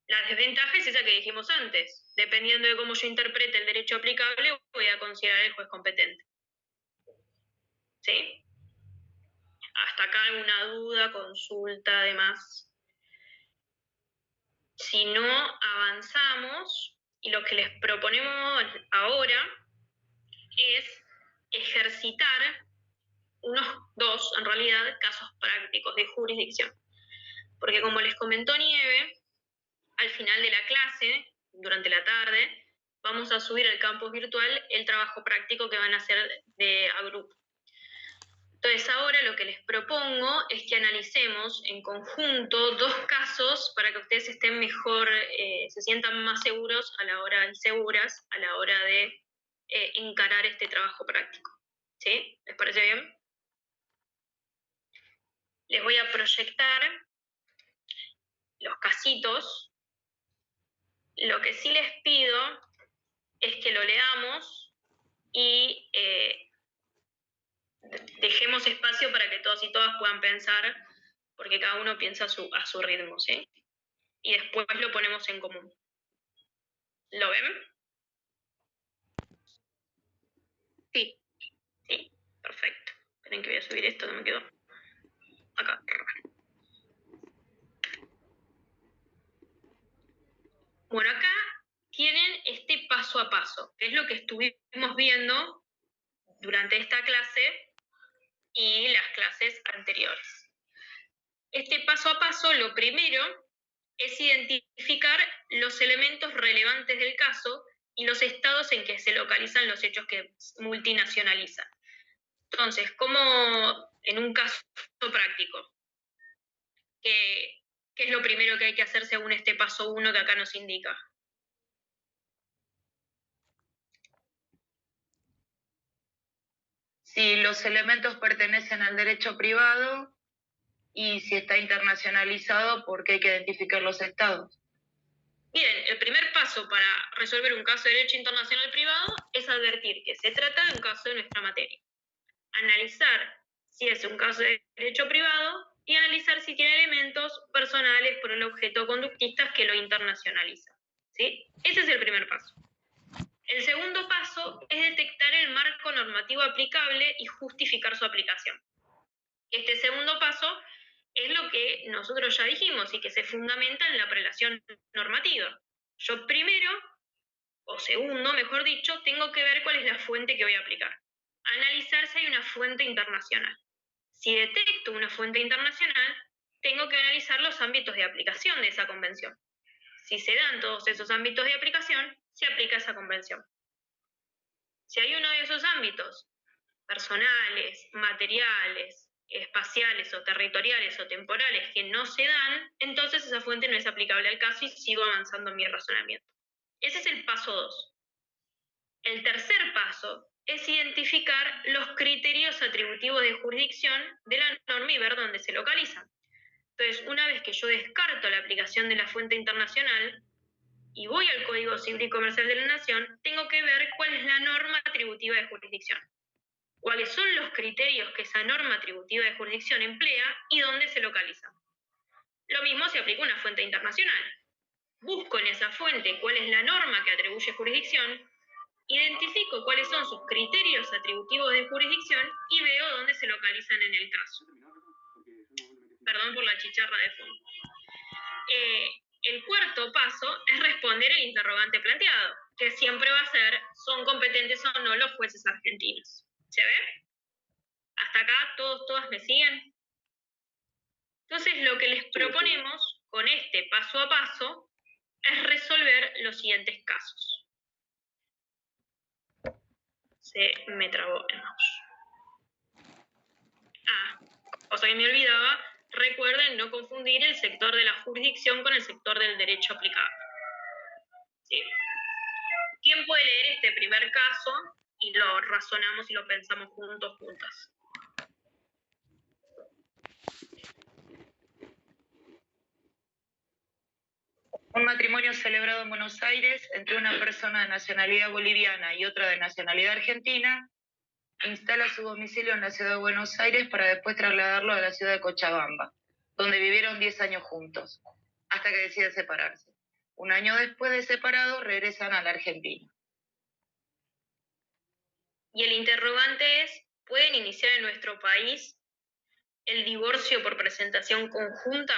[SPEAKER 1] La desventaja es esa que dijimos antes. Dependiendo de cómo yo interprete el derecho aplicable, voy a considerar el juez competente. ¿Sí? Hasta acá alguna duda, consulta, además. Si no, avanzamos y lo que les proponemos ahora es ejercitar unos 2, en realidad, casos prácticos de jurisdicción. Porque como les comentó Nieve, al final de la clase, durante la tarde, vamos a subir al campus virtual el trabajo práctico que van a hacer a grupo. Entonces ahora lo que les propongo es que analicemos en conjunto 2 casos para que ustedes estén mejor, se sientan más seguros a la hora y seguras a la hora de encarar este trabajo práctico. ¿Sí? ¿Les parece bien? Les voy a proyectar los casitos. Lo que sí les pido es que lo leamos y dejemos espacio para que todos y todas puedan pensar, porque cada uno piensa a su ritmo, ¿sí? Y después lo ponemos en común. ¿Lo ven?
[SPEAKER 10] Sí.
[SPEAKER 1] Sí, perfecto. Esperen que voy a subir esto que me quedó acá. Bueno, acá tienen este paso a paso, que es lo que estuvimos viendo durante esta clase y las clases anteriores. Este paso a paso, lo primero es identificar los elementos relevantes del caso y los estados en que se localizan los hechos que multinacionalizan. Entonces, como en un caso práctico, ¿qué es lo primero que hay que hacer según este paso 1 que acá nos indica?
[SPEAKER 6] Si los elementos pertenecen al derecho privado y si está internacionalizado, porque hay que identificar los estados.
[SPEAKER 1] Bien, el primer paso para resolver un caso de derecho internacional privado es advertir que se trata de un caso de nuestra materia. Analizar si es un caso de derecho privado y analizar si tiene elementos personales por el objeto conductistas que lo internacionalizan. ¿Sí? Ese es el primer paso. El segundo paso es detectar el marco normativo aplicable y justificar su aplicación. Este segundo paso es lo que nosotros ya dijimos y que se fundamenta en la prelación normativa. Yo primero, o segundo, mejor dicho, tengo que ver cuál es la fuente que voy a aplicar. Analizar si hay una fuente internacional. Si detecto una fuente internacional, tengo que analizar los ámbitos de aplicación de esa convención. Si se dan todos esos ámbitos de aplicación, se aplica esa convención. Si hay uno de esos ámbitos, personales, materiales, espaciales o territoriales o temporales, que no se dan, entonces esa fuente no es aplicable al caso y sigo avanzando en mi razonamiento. Ese es el paso 2. El tercer paso es identificar los criterios atributivos de jurisdicción de la norma y ver dónde se localizan. Entonces, una vez que yo descarto la aplicación de la fuente internacional y voy al Código Civil y Comercial de la Nación, tengo que ver cuál es la norma atributiva de jurisdicción, cuáles son los criterios que esa norma atributiva de jurisdicción emplea y dónde se localizan. Lo mismo se aplica a una fuente internacional. Busco en esa fuente cuál es la norma que atribuye jurisdicción, identifico cuáles son sus criterios atributivos de jurisdicción y veo dónde se localizan en el caso. Perdón por la chicharra de fondo. El cuarto paso es responder el interrogante planteado, que siempre va a ser, ¿son competentes o no los jueces argentinos? ¿Se ve? ¿Hasta acá todas me siguen? Entonces, lo que les proponemos con este paso a paso es resolver los siguientes casos. Se me trabó el mouse. Cosa que me olvidaba, recuerden no confundir el sector de la jurisdicción con el sector del derecho aplicable. ¿Sí? ¿Quién puede leer este primer caso? Y lo razonamos y lo pensamos juntas.
[SPEAKER 6] Un matrimonio celebrado en Buenos Aires entre una persona de nacionalidad boliviana y otra de nacionalidad argentina instala su domicilio en la ciudad de Buenos Aires para después trasladarlo a la ciudad de Cochabamba, donde vivieron 10 años juntos, hasta que deciden separarse. Un año después de separados, regresan a la Argentina.
[SPEAKER 1] Y el interrogante es, ¿pueden iniciar en nuestro país el divorcio por presentación conjunta?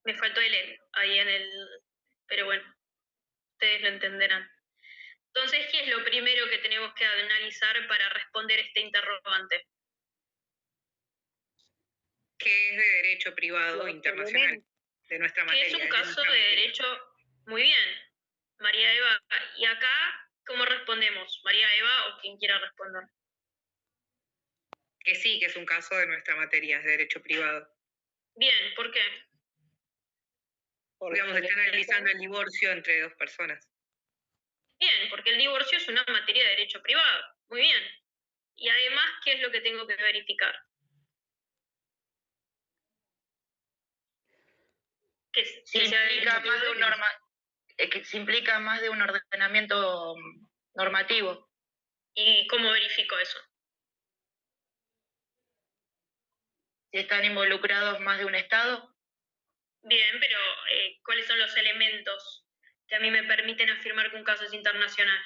[SPEAKER 1] Me faltó el N ahí en el... Pero bueno, ustedes lo entenderán. Entonces, ¿qué es lo primero que tenemos que analizar para responder este interrogante?
[SPEAKER 9] Que es de derecho privado internacional, de nuestra materia.
[SPEAKER 1] Que es un caso de derecho... Muy bien, María Eva. Y acá, ¿cómo respondemos? María Eva o quien quiera responder.
[SPEAKER 9] Que sí, que es un caso de nuestra materia, es de derecho privado.
[SPEAKER 1] Bien, ¿por qué?
[SPEAKER 9] Porque se está analizando el divorcio entre dos personas.
[SPEAKER 1] Bien, porque el divorcio es una materia de derecho privado. Muy bien. Y además, ¿qué es lo que tengo que verificar? Que
[SPEAKER 6] se implica más de un ordenamiento normativo.
[SPEAKER 1] ¿Y cómo verifico eso?
[SPEAKER 6] Si están involucrados más de un Estado.
[SPEAKER 1] Bien, pero ¿cuáles son los elementos que a mí me permiten afirmar que un caso es internacional?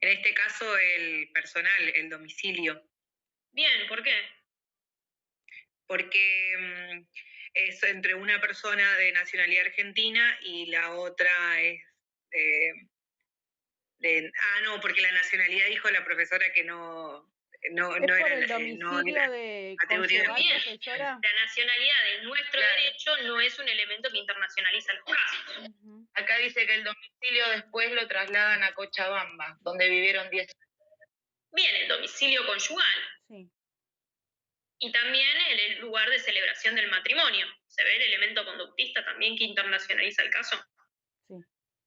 [SPEAKER 9] En este caso, el personal, el domicilio.
[SPEAKER 1] Bien, ¿por qué?
[SPEAKER 9] Porque es entre una persona de nacionalidad argentina y la otra es no, porque la nacionalidad dijo la profesora que no
[SPEAKER 7] por
[SPEAKER 9] era
[SPEAKER 7] el domicilio de conyugal, profesora.
[SPEAKER 1] La nacionalidad de nuestro derecho no es un elemento que internacionaliza los casos.
[SPEAKER 6] Acá dice que el domicilio después lo trasladan a Cochabamba, donde vivieron 10 años.
[SPEAKER 1] Bien, el domicilio conyugal.
[SPEAKER 7] Sí.
[SPEAKER 1] Y también el lugar de celebración del matrimonio. ¿Se ve el elemento conductista también que internacionaliza el caso?
[SPEAKER 7] Sí.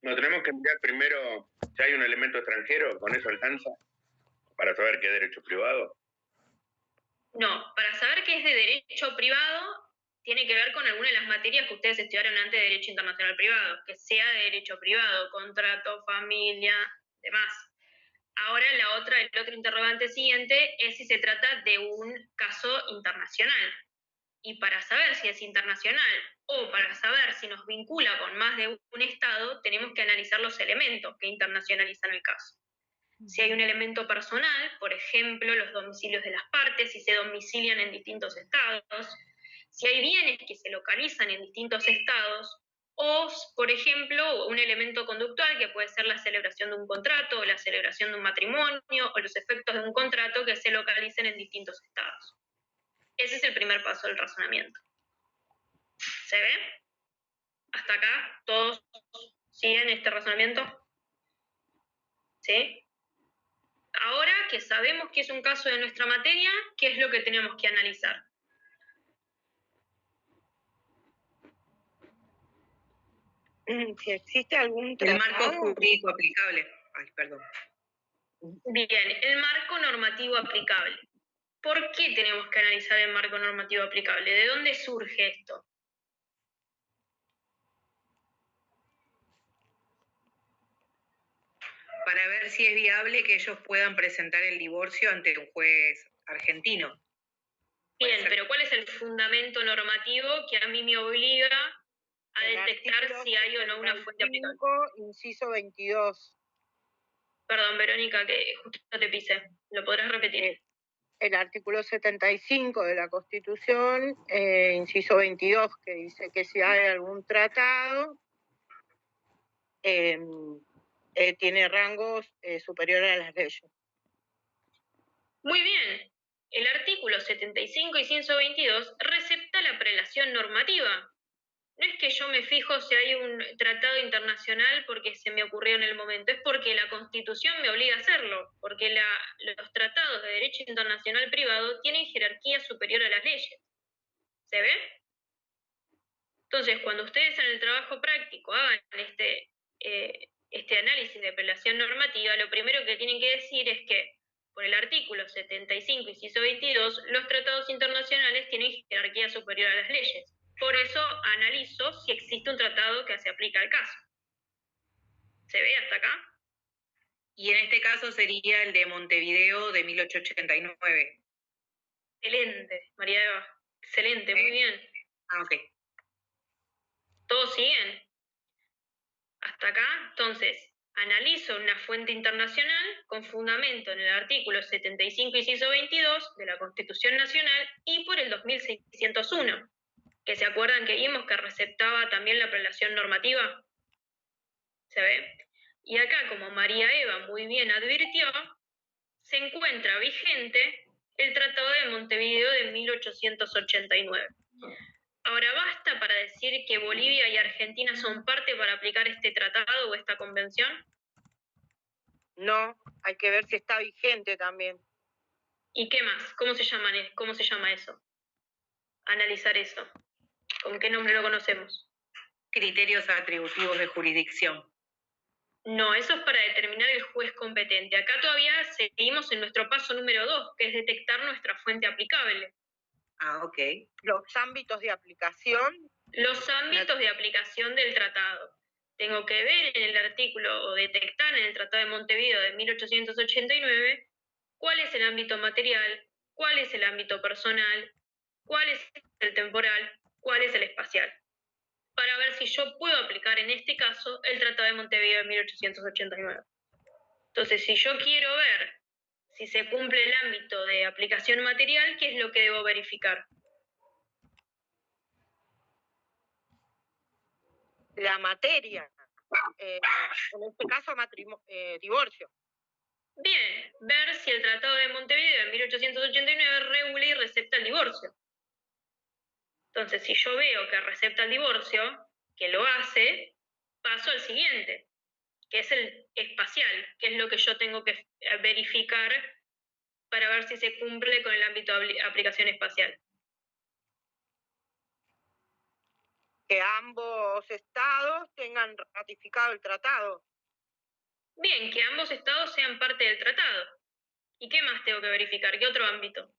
[SPEAKER 4] No, tenemos que mirar primero si hay un elemento extranjero, ¿con eso alcanza? Para saber qué es derecho privado.
[SPEAKER 1] No, para saber qué es de derecho privado, tiene que ver con alguna de las materias que ustedes estudiaron antes de derecho internacional privado, que sea de derecho privado, contrato, familia, demás. Ahora el otro interrogante siguiente es si se trata de un caso internacional. Y para saber si es internacional o para saber si nos vincula con más de un Estado, tenemos que analizar los elementos que internacionalizan el caso. Si hay un elemento personal, por ejemplo, los domicilios de las partes, si se domicilian en distintos estados, si hay bienes que se localizan en distintos estados, O, por ejemplo, un elemento conductual que puede ser la celebración de un contrato, o la celebración de un matrimonio, o los efectos de un contrato que se localicen en distintos estados. Ese es el primer paso del razonamiento. ¿Se ve? ¿Hasta acá todos siguen este razonamiento? ¿Sí? Ahora que sabemos que es un caso de nuestra materia, ¿qué es lo que tenemos que analizar?
[SPEAKER 3] Si existe algún
[SPEAKER 9] El marco
[SPEAKER 3] tratado.
[SPEAKER 9] jurídico aplicable. Ay, perdón.
[SPEAKER 1] Bien, el marco normativo aplicable. ¿Por qué tenemos que analizar el marco normativo aplicable? ¿De dónde surge esto?
[SPEAKER 9] Para ver si es viable que ellos puedan presentar el divorcio ante un juez argentino.
[SPEAKER 1] Bien, pero ¿cuál es el fundamento normativo que a mí me obliga a detectar si hay o no una fuente aplicable?
[SPEAKER 3] Inciso 22.
[SPEAKER 1] Perdón, Verónica, que justo te pisé. ¿Lo podrás repetir?
[SPEAKER 3] El artículo 75 de la Constitución, inciso 22, que dice que si hay algún tratado, tiene rangos superiores a las leyes.
[SPEAKER 1] Muy bien. El artículo 75 y 122 recepta la prelación normativa. No es que yo me fijo si hay un tratado internacional porque se me ocurrió en el momento, es porque la Constitución me obliga a hacerlo, porque los tratados de derecho internacional privado tienen jerarquía superior a las leyes. ¿Se ve? Entonces, cuando ustedes en el trabajo práctico hagan este análisis de prelación normativa, lo primero que tienen que decir es que por el artículo 75, inciso 22, los tratados internacionales tienen jerarquía superior a las leyes. Por eso analizo si existe un tratado que se aplica al caso. ¿Se ve hasta acá?
[SPEAKER 9] Y en este caso sería el de Montevideo de 1889.
[SPEAKER 1] Excelente, María Eva. Excelente, muy bien.
[SPEAKER 9] Ah, ok.
[SPEAKER 1] ¿Todos siguen? Hasta acá, entonces, analizo una fuente internacional con fundamento en el artículo 75, inciso 22 de la Constitución Nacional y por el 2601, que se acuerdan que vimos que receptaba también la prelación normativa. ¿Se ve? Y acá, como María Eva muy bien advirtió, se encuentra vigente el Tratado de Montevideo de 1889. Ahora, ¿basta para decir que Bolivia y Argentina son parte para aplicar este tratado o esta convención?
[SPEAKER 3] No, hay que ver si está vigente también.
[SPEAKER 1] ¿Y qué más? ¿Cómo se llama eso? Analizar eso. ¿Con qué nombre lo conocemos?
[SPEAKER 9] Criterios atributivos de jurisdicción.
[SPEAKER 1] No, eso es para determinar el juez competente. Acá todavía seguimos en nuestro paso número 2, que es detectar nuestra fuente aplicable.
[SPEAKER 3] Ah, ok. Los ámbitos de aplicación.
[SPEAKER 1] Los ámbitos de aplicación del tratado. Tengo que ver en el artículo o detectar en el Tratado de Montevideo de 1889 cuál es el ámbito material, cuál es el ámbito personal, cuál es el temporal, cuál es el espacial, para ver si yo puedo aplicar en este caso el Tratado de Montevideo de 1889. Entonces, si yo quiero ver si se cumple el ámbito de aplicación material, ¿qué es lo que debo verificar?
[SPEAKER 3] La materia, en este caso divorcio.
[SPEAKER 1] Bien, ver si el Tratado de Montevideo en 1889 regula y recepta el divorcio. Entonces, si yo veo que recepta el divorcio, que lo hace, paso al siguiente, que es el espacial, que es lo que yo tengo que verificar para ver si se cumple con el ámbito de aplicación espacial.
[SPEAKER 3] Que ambos estados tengan ratificado el tratado.
[SPEAKER 1] Bien, que ambos estados sean parte del tratado. ¿Y qué más tengo que verificar? ¿Qué otro ámbito?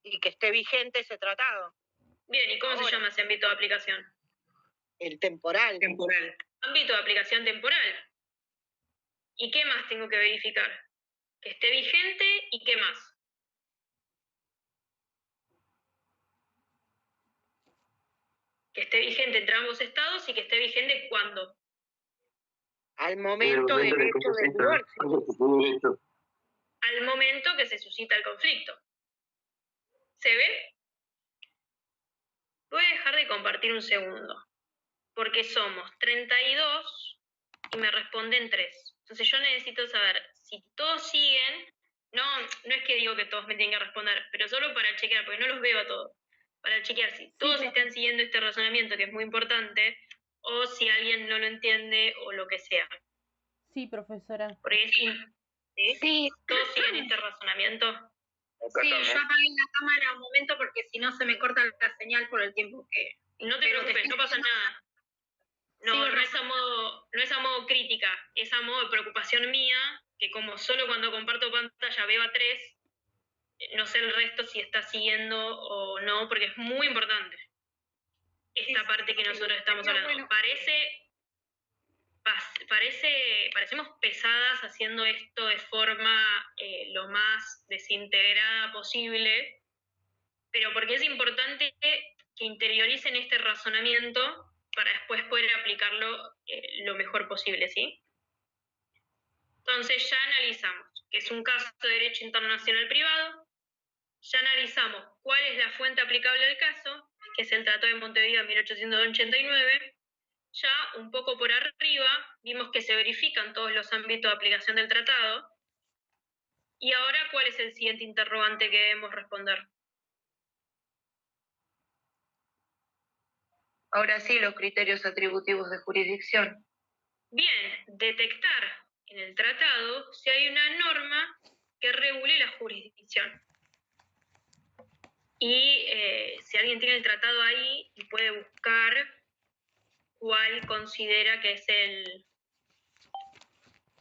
[SPEAKER 3] Y que esté vigente ese tratado.
[SPEAKER 1] Bien, ¿y cómo se llama ese ámbito de aplicación?
[SPEAKER 3] El temporal.
[SPEAKER 9] Temporal.
[SPEAKER 1] Ámbito de aplicación temporal. ¿Y qué más tengo que verificar? Que esté vigente y qué más. Que esté vigente entre ambos estados y que esté vigente ¿cuándo?
[SPEAKER 3] Al momento del hecho del divorcio.
[SPEAKER 1] Al momento que se suscita el conflicto. ¿Se ve? Voy a dejar de compartir un segundo. porque somos 32 y me responden 3. Entonces yo necesito saber si todos siguen, no es que digo que todos me tienen que responder, pero solo para chequear, porque no los veo a todos, para chequear si todos están siguiendo este razonamiento, que es muy importante, o si alguien no lo entiende o lo que sea.
[SPEAKER 7] Sí, profesora.
[SPEAKER 1] Porque ¿sí? ¿Todos siguen este razonamiento?
[SPEAKER 2] Sí, yo apagué la cámara un momento porque si no se me corta la señal por el tiempo que...
[SPEAKER 1] No te preocupes, no pasa nada. No es a modo crítica, es a modo de preocupación mía, que como solo cuando comparto pantalla veo a 3, no sé el resto si está siguiendo o no, porque es muy importante esta parte que nosotros estamos hablando.
[SPEAKER 2] Bueno.
[SPEAKER 1] Parecemos pesadas haciendo esto de forma lo más desintegrada posible, pero porque es importante que interioricen este razonamiento para después poder aplicarlo lo mejor posible, ¿sí? Entonces ya analizamos que es un caso de derecho internacional privado, ya analizamos cuál es la fuente aplicable del caso, que es el Tratado de Montevideo de 1889, ya un poco por arriba vimos que se verifican todos los ámbitos de aplicación del tratado, y ahora ¿cuál es el siguiente interrogante que debemos responder?
[SPEAKER 6] Ahora sí, los criterios atributivos de jurisdicción.
[SPEAKER 1] Bien, detectar en el tratado si hay una norma que regule la jurisdicción. Y si alguien tiene el tratado ahí y puede buscar cuál considera que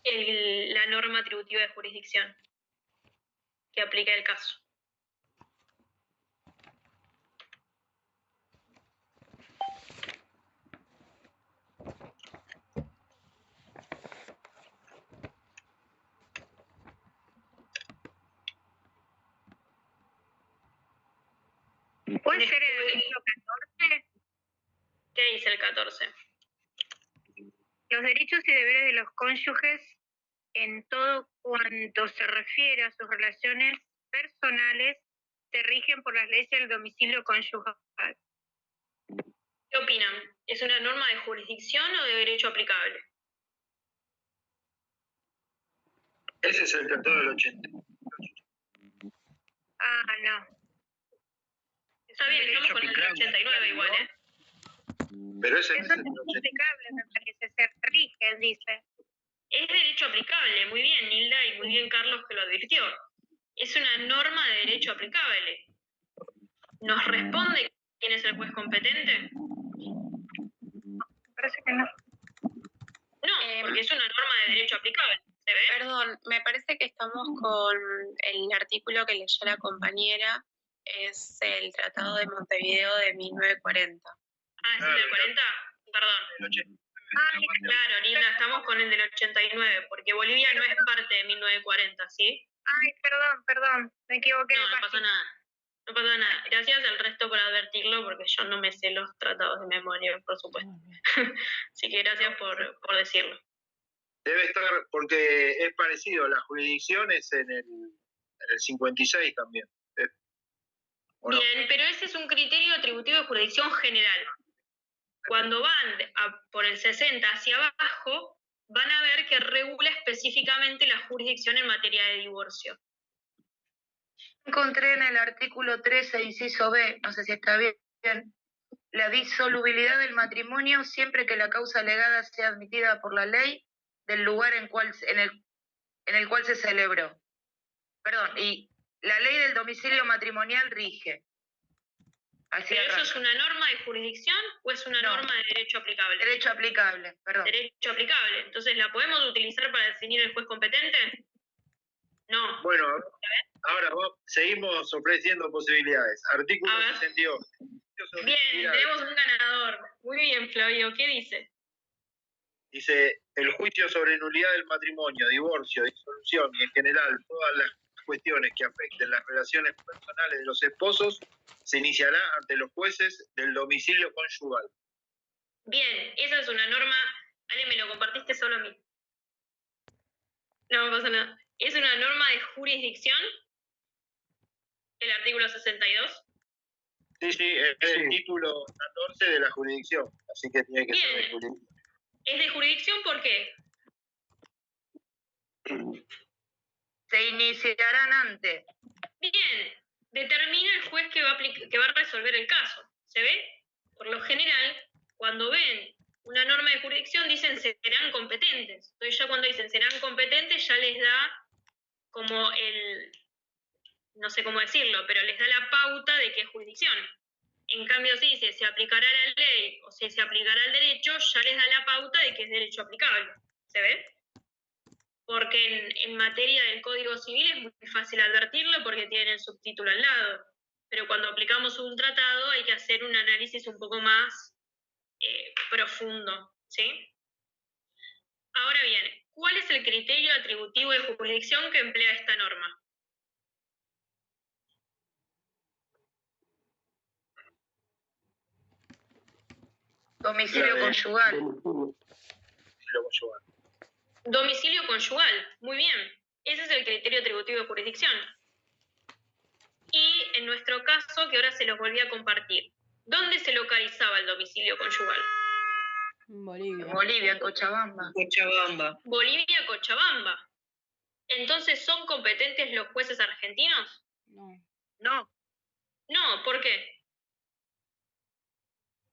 [SPEAKER 1] es la norma atributiva de jurisdicción que aplica el caso.
[SPEAKER 2] ¿Puede ser el artículo 14?
[SPEAKER 1] ¿Qué dice el 14?
[SPEAKER 2] Los derechos y deberes de los cónyuges en todo cuanto se refiere a sus relaciones personales se rigen por las leyes del domicilio conyugal.
[SPEAKER 1] ¿Qué opinan? ¿Es una norma de jurisdicción o de derecho aplicable?
[SPEAKER 5] Ese es el Tratado del 80.
[SPEAKER 2] Ah, no.
[SPEAKER 1] Está bien, estamos con el del 89 igual, ¿eh?
[SPEAKER 5] Pero ese
[SPEAKER 2] Eso es aplicable, me parece, se rige, dice.
[SPEAKER 1] Es derecho aplicable, muy bien, Nilda, y muy bien Carlos que lo advirtió. Es una norma de derecho aplicable. ¿Nos responde quién es el juez competente?
[SPEAKER 2] Me parece que no.
[SPEAKER 1] No, porque es una norma de derecho aplicable. ¿Se ve?
[SPEAKER 10] Perdón, me parece que estamos con el artículo que leyó la compañera, es el Tratado de Montevideo de 1940.
[SPEAKER 1] Ah, ¿es el del 40? Perdón. Claro, Linda, estamos con el del 89, porque Bolivia no es parte de 1940, ¿sí?
[SPEAKER 2] Ay, perdón, me equivoqué.
[SPEAKER 1] No pasa nada. No pasa nada. Gracias al resto por advertirlo, porque yo no me sé los tratados de memoria, por supuesto. Así que gracias por decirlo.
[SPEAKER 5] debe estar, porque es parecido, la jurisdicción es en el 56 también. ¿O no?
[SPEAKER 1] Bien, pero ese es un criterio atributivo de jurisdicción general. Cuando van por el 60 hacia abajo, van a ver que regula específicamente la jurisdicción en materia de divorcio.
[SPEAKER 6] Encontré en el artículo 13, inciso B, no sé si está bien, la disolubilidad del matrimonio siempre que la causa alegada sea admitida por la ley del lugar en el cual se celebró. Perdón, y la ley del domicilio matrimonial rige. Así
[SPEAKER 1] ¿Pero eso
[SPEAKER 6] arranca.
[SPEAKER 1] es una norma de jurisdicción o es una norma de derecho aplicable?
[SPEAKER 6] Derecho aplicable, perdón.
[SPEAKER 1] Derecho aplicable. Entonces, ¿la podemos utilizar para definir el juez competente? No.
[SPEAKER 5] Bueno, ahora seguimos ofreciendo posibilidades. Artículo 68.
[SPEAKER 1] Bien, tenemos un ganador. Muy bien, Flavio. ¿Qué dice?
[SPEAKER 5] Dice, el juicio sobre nulidad del matrimonio, divorcio, disolución y en general todas las cuestiones que afecten las relaciones personales de los esposos se iniciará ante los jueces del domicilio conyugal.
[SPEAKER 1] Bien, esa es una norma. Ale, me lo compartiste solo a mí. No pasa nada. ¿Es una norma de jurisdicción? El artículo 62.
[SPEAKER 5] Sí, es el título 14 de la jurisdicción, así que tiene que ser de jurisdicción.
[SPEAKER 1] ¿Es de jurisdicción por qué?
[SPEAKER 6] Se iniciarán antes.
[SPEAKER 1] Bien, determina el juez que va a resolver el caso. ¿Se ve? Por lo general, cuando ven una norma de jurisdicción dicen serán competentes. Entonces ya cuando dicen serán competentes ya les da como no sé cómo decirlo, pero les da la pauta de que es jurisdicción. En cambio, si dice se aplicará la ley o si se aplicará el derecho, ya les da la pauta de que es derecho aplicable. ¿Se ve? Porque en materia del Código Civil es muy fácil advertirlo porque tiene el subtítulo al lado. Pero cuando aplicamos un tratado hay que hacer un análisis un poco más profundo, ¿sí? Ahora bien, ¿cuál es el criterio atributivo de jurisdicción que emplea esta norma?
[SPEAKER 6] Domicilio conyugal.
[SPEAKER 1] Domicilio conyugal, muy bien. Ese es el criterio atributivo de jurisdicción. Y en nuestro caso, que ahora se los volví a compartir, ¿dónde se localizaba el domicilio conyugal?
[SPEAKER 7] Bolivia.
[SPEAKER 6] En Cochabamba.
[SPEAKER 1] Bolivia, Cochabamba. Entonces, ¿son competentes los jueces argentinos?
[SPEAKER 3] No,
[SPEAKER 1] No, ¿por qué?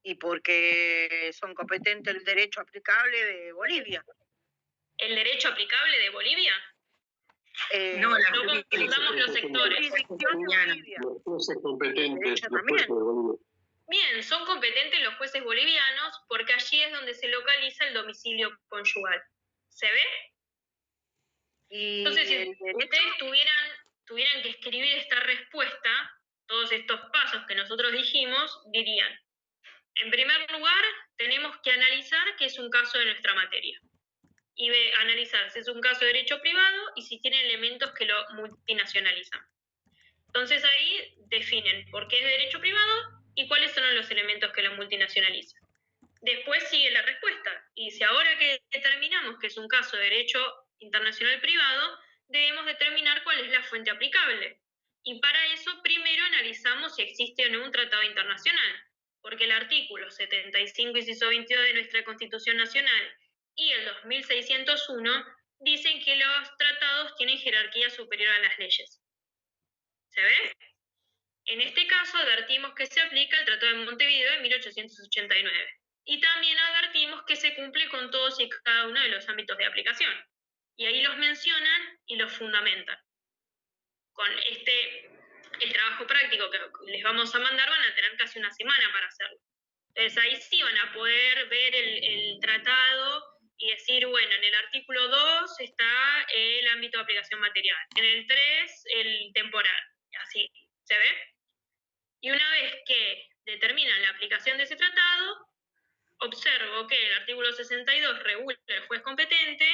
[SPEAKER 3] y porque son competentes el derecho aplicable de Bolivia.
[SPEAKER 1] ¿El derecho aplicable de Bolivia?
[SPEAKER 3] No
[SPEAKER 1] confundamos los sectores.
[SPEAKER 8] Los jueces competentes, los jueces de Bolivia.
[SPEAKER 1] Bien, son competentes los jueces bolivianos porque allí es donde se localiza el domicilio conyugal. ¿Se ve? Entonces, si ustedes tuvieran que escribir esta respuesta, todos estos pasos que nosotros dijimos, dirían, en primer lugar, tenemos que analizar qué es un caso de nuestra materia. Y analizar si es un caso de derecho privado y si tiene elementos que lo multinacionalizan. Entonces ahí definen por qué es de derecho privado y cuáles son los elementos que lo multinacionalizan. Después sigue la respuesta. Y dice, ahora que determinamos que es un caso de derecho internacional privado, debemos determinar cuál es la fuente aplicable. Y para eso primero analizamos si existe o no un tratado internacional, porque el artículo 75, inciso 22 de nuestra Constitución Nacional y el 2601 dicen que los tratados tienen jerarquía superior a las leyes. ¿Se ve? En este caso advertimos que se aplica el Tratado de Montevideo de 1889. Y también advertimos que se cumple con todos y cada uno de los ámbitos de aplicación. Y ahí los mencionan y los fundamentan. Con el trabajo práctico que les vamos a mandar van a tener casi una semana para hacerlo. Entonces ahí sí van a poder ver el tratado y decir, bueno, en el artículo 2 está el ámbito de aplicación material, en el 3 el temporal, así, ¿se ve? Y una vez que determinan la aplicación de ese tratado, observo que el artículo 62 regula el juez competente,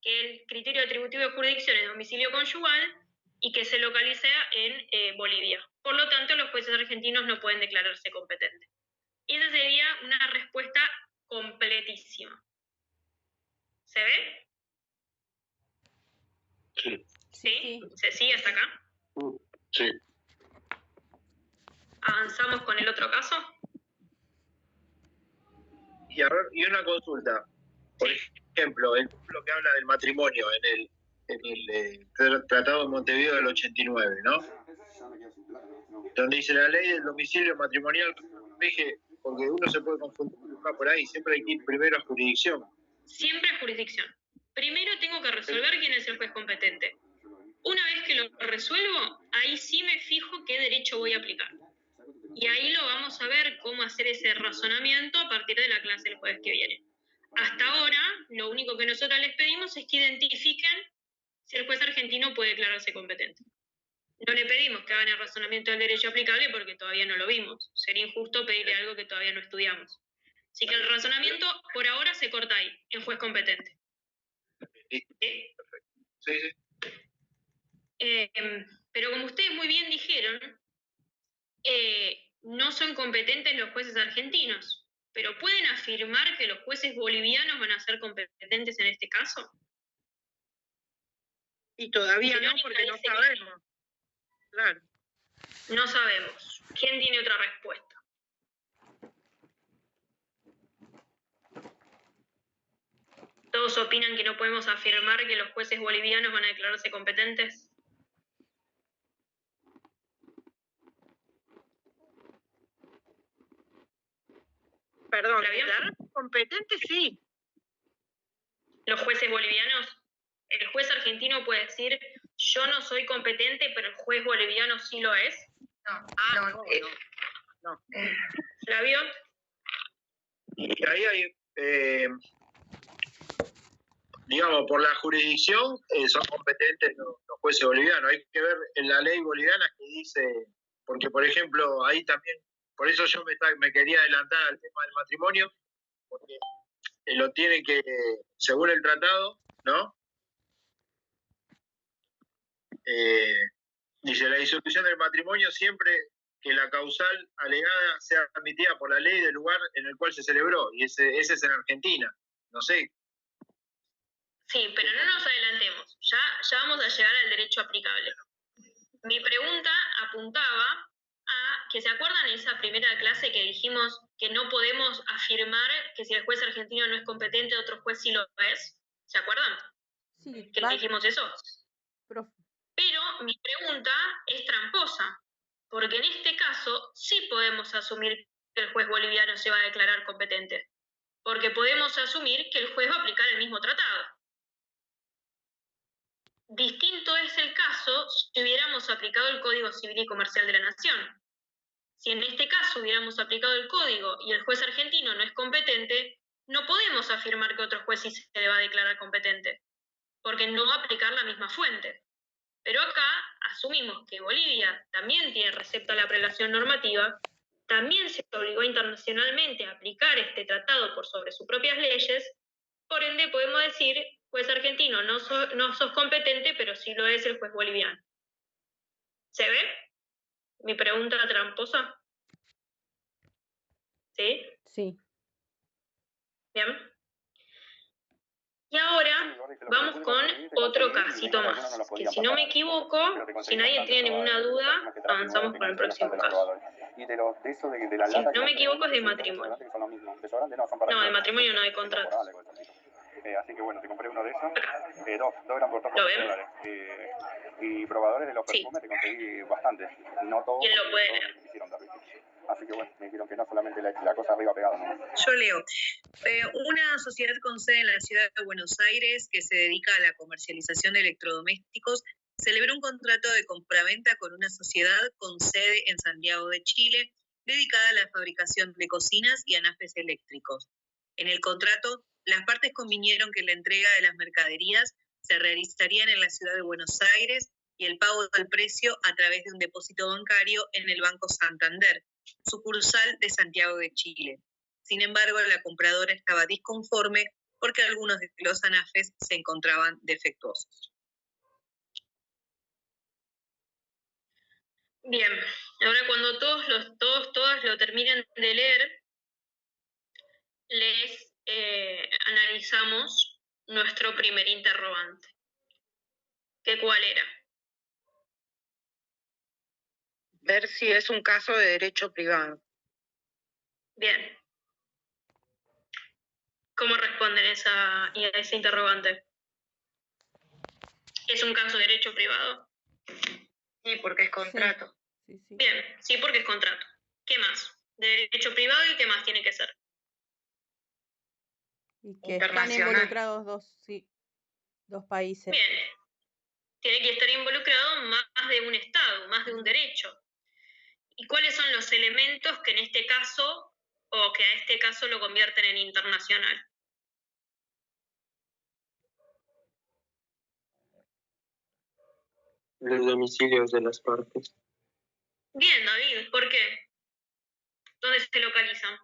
[SPEAKER 1] que el criterio atributivo de jurisdicción es domicilio conyugal y que se localiza en Bolivia. Por lo tanto, los jueces argentinos no pueden declararse competentes. Esa sería una respuesta completísima. ¿Se ve?
[SPEAKER 8] Sí.
[SPEAKER 1] ¿Sí? ¿Se sigue hasta acá?
[SPEAKER 8] Sí.
[SPEAKER 1] ¿Avanzamos con el otro caso?
[SPEAKER 5] Y a ver, y una consulta. Por ejemplo, el lo que habla del matrimonio en el Tratado de Montevideo del 89, ¿no? Donde dice la ley del domicilio matrimonial rige, porque uno se puede confundir por ahí, siempre hay que ir primero a jurisdicción.
[SPEAKER 1] Siempre a jurisdicción. Primero tengo que resolver quién es el juez competente. Una vez que lo resuelvo, ahí sí me fijo qué derecho voy a aplicar. Y ahí lo vamos a ver cómo hacer ese razonamiento a partir de la clase del jueves que viene. Hasta ahora, lo único que nosotros les pedimos es que identifiquen si el juez argentino puede declararse competente. No le pedimos que hagan el razonamiento del derecho aplicable porque todavía no lo vimos. Sería injusto pedirle algo que todavía no estudiamos. Así que el razonamiento por ahora se corta ahí, en juez competente. ¿Sí?
[SPEAKER 5] Sí.
[SPEAKER 1] Pero como ustedes muy bien dijeron, no son competentes los jueces argentinos, pero ¿pueden afirmar que los jueces bolivianos van a ser competentes en este caso?
[SPEAKER 3] Y todavía no, porque no sabemos. Claro.
[SPEAKER 1] No sabemos. ¿Quién tiene otra respuesta? ¿Todos opinan que no podemos afirmar que los jueces bolivianos van a declararse competentes?
[SPEAKER 3] Perdón,
[SPEAKER 1] ¿La vio?
[SPEAKER 3] ¿declarar competente? Sí.
[SPEAKER 1] Los jueces bolivianos, el juez argentino puede decir, yo no soy competente, pero el juez boliviano sí lo es.
[SPEAKER 3] No.
[SPEAKER 1] ¿La vio?
[SPEAKER 5] Y ahí hay, digamos, por la jurisdicción son competentes los jueces bolivianos. Hay que ver en la ley boliviana que dice, porque por ejemplo, ahí también, por eso yo me quería adelantar al tema del matrimonio, porque lo tienen que, según el tratado, ¿no? Dice, la disolución del matrimonio siempre que la causal alegada sea admitida por la ley del lugar en el cual se celebró, y ese es en Argentina, no sé.
[SPEAKER 1] Sí, pero no nos adelantemos, ya vamos a llegar al derecho aplicable. Mi pregunta apuntaba a que, ¿se acuerdan esa primera clase que dijimos que no podemos afirmar que si el juez argentino no es competente, otro juez sí lo es? ¿Se acuerdan?
[SPEAKER 7] Sí,
[SPEAKER 1] ¿Que dijimos eso?
[SPEAKER 7] profe.
[SPEAKER 1] Pero mi pregunta es tramposa, porque en este caso sí podemos asumir que el juez boliviano se va a declarar competente, porque podemos asumir que el juez va a aplicar el mismo tratado. Distinto es el caso si hubiéramos aplicado el Código Civil y Comercial de la Nación. Si en este caso hubiéramos aplicado el código y el juez argentino no es competente, no podemos afirmar que otro juez sí se le va a declarar competente, porque no va a aplicar la misma fuente. Pero acá asumimos que Bolivia también tiene recepto a la prelación normativa, también se obligó internacionalmente a aplicar este tratado por sobre sus propias leyes, por ende podemos decir, juez argentino, no sos competente, pero sí lo es el juez boliviano. ¿Se ve? ¿Mi pregunta tramposa? ¿Sí?
[SPEAKER 7] Sí.
[SPEAKER 1] Bien. Y ahora vamos con otro casito más, que si no me equivoco, si nadie tiene ninguna duda, avanzamos con el próximo caso. Si no me equivoco es de matrimonio. No, de matrimonio no, de contratos.
[SPEAKER 12] Así que bueno, te compré uno de esos, dos eran por
[SPEAKER 1] ¿Lo ven?
[SPEAKER 12] y probadores de los perfumes te conseguí bastantes, no todos,
[SPEAKER 1] ¿Quién lo puede
[SPEAKER 12] todos
[SPEAKER 1] leer?
[SPEAKER 12] me quisieron dar, ¿viste? Así que bueno, me dijeron que no solamente la cosa arriba pegada, ¿no?
[SPEAKER 9] Yo leo. Una sociedad con sede en la ciudad de Buenos Aires que se dedica a la comercialización de electrodomésticos celebró un contrato de compraventa con una sociedad con sede en Santiago de Chile dedicada a la fabricación de cocinas y anafres eléctricos. En el contrato, las partes convinieron que la entrega de las mercaderías se realizarían en la ciudad de Buenos Aires y el pago del precio a través de un depósito bancario en el Banco Santander, sucursal de Santiago de Chile. Sin embargo, la compradora estaba disconforme porque algunos de los anafres se encontraban defectuosos.
[SPEAKER 1] Bien, ahora cuando todas lo terminen de leer, les analizamos nuestro primer interrogante. ¿Qué cuál era?
[SPEAKER 3] Ver si es un caso de derecho privado.
[SPEAKER 1] Bien. ¿Cómo responden a ese interrogante? ¿Es un caso de derecho privado?
[SPEAKER 6] Sí, porque es contrato.
[SPEAKER 7] Sí, sí.
[SPEAKER 1] Bien, sí, porque es contrato. ¿Qué más? De derecho privado, ¿y qué más tiene que ser?
[SPEAKER 7] Y que están involucrados dos países.
[SPEAKER 1] Bien. Tiene que estar involucrado más de un Estado, más de un derecho. ¿Y cuáles son los elementos que en este caso, o que a este caso lo convierten en internacional?
[SPEAKER 13] Los domicilios de las partes.
[SPEAKER 1] Bien, David, ¿por qué? ¿Dónde se localizan?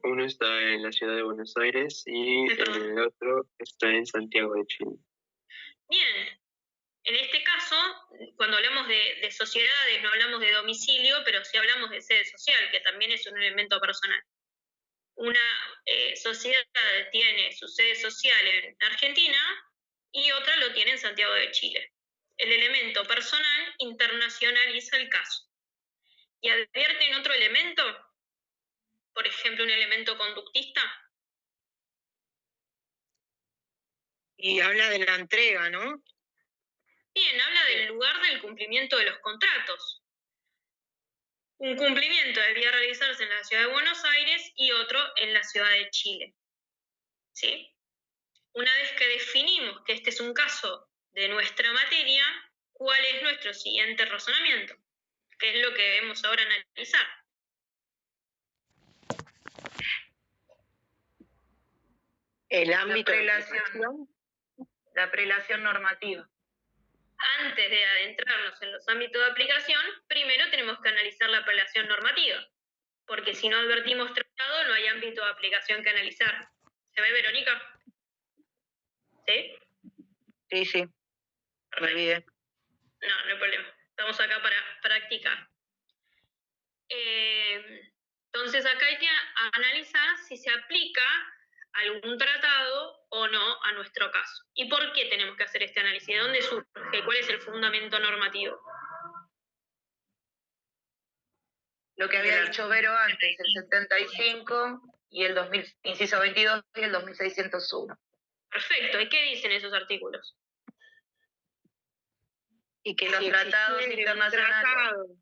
[SPEAKER 13] Uno está en la ciudad de Buenos Aires y el otro está en Santiago de Chile.
[SPEAKER 1] Bien. En este caso, cuando hablamos de sociedades, no hablamos de domicilio, pero sí hablamos de sede social, que también es un elemento personal. Una sociedad tiene su sede social en Argentina y otra lo tiene en Santiago de Chile. el elemento personal internacionaliza el caso. ¿Y advierten otro elemento? Por ejemplo, un elemento conductista.
[SPEAKER 3] Y habla de la entrega, ¿no?
[SPEAKER 1] Bien, habla del lugar del cumplimiento de los contratos. Un cumplimiento debía realizarse en la ciudad de Buenos Aires y otro en la ciudad de Chile. ¿Sí? Una vez que definimos que este es un caso de nuestra materia, ¿cuál es nuestro siguiente razonamiento? ¿Qué es lo que debemos ahora analizar?
[SPEAKER 3] El ámbito de
[SPEAKER 6] la prelación normativa.
[SPEAKER 1] Antes de adentrarnos en los ámbitos de aplicación, primero tenemos que analizar la prelación normativa, porque si no advertimos tratado, no hay ámbito de aplicación que analizar. ¿Se ve, Verónica? ¿Sí?
[SPEAKER 3] Sí. Me olvidé.
[SPEAKER 1] No hay problema. Estamos acá para practicar. Entonces acá hay que analizar si se aplica algún tratado o no a nuestro caso. ¿Y por qué tenemos que hacer este análisis? ¿De dónde surge? ¿Cuál es el fundamento normativo?
[SPEAKER 6] Lo que había dicho Vero antes, el 75 y el inciso 22 y el 2601.
[SPEAKER 1] Perfecto. ¿Y qué dicen esos artículos?
[SPEAKER 6] Y que los tratados internacionales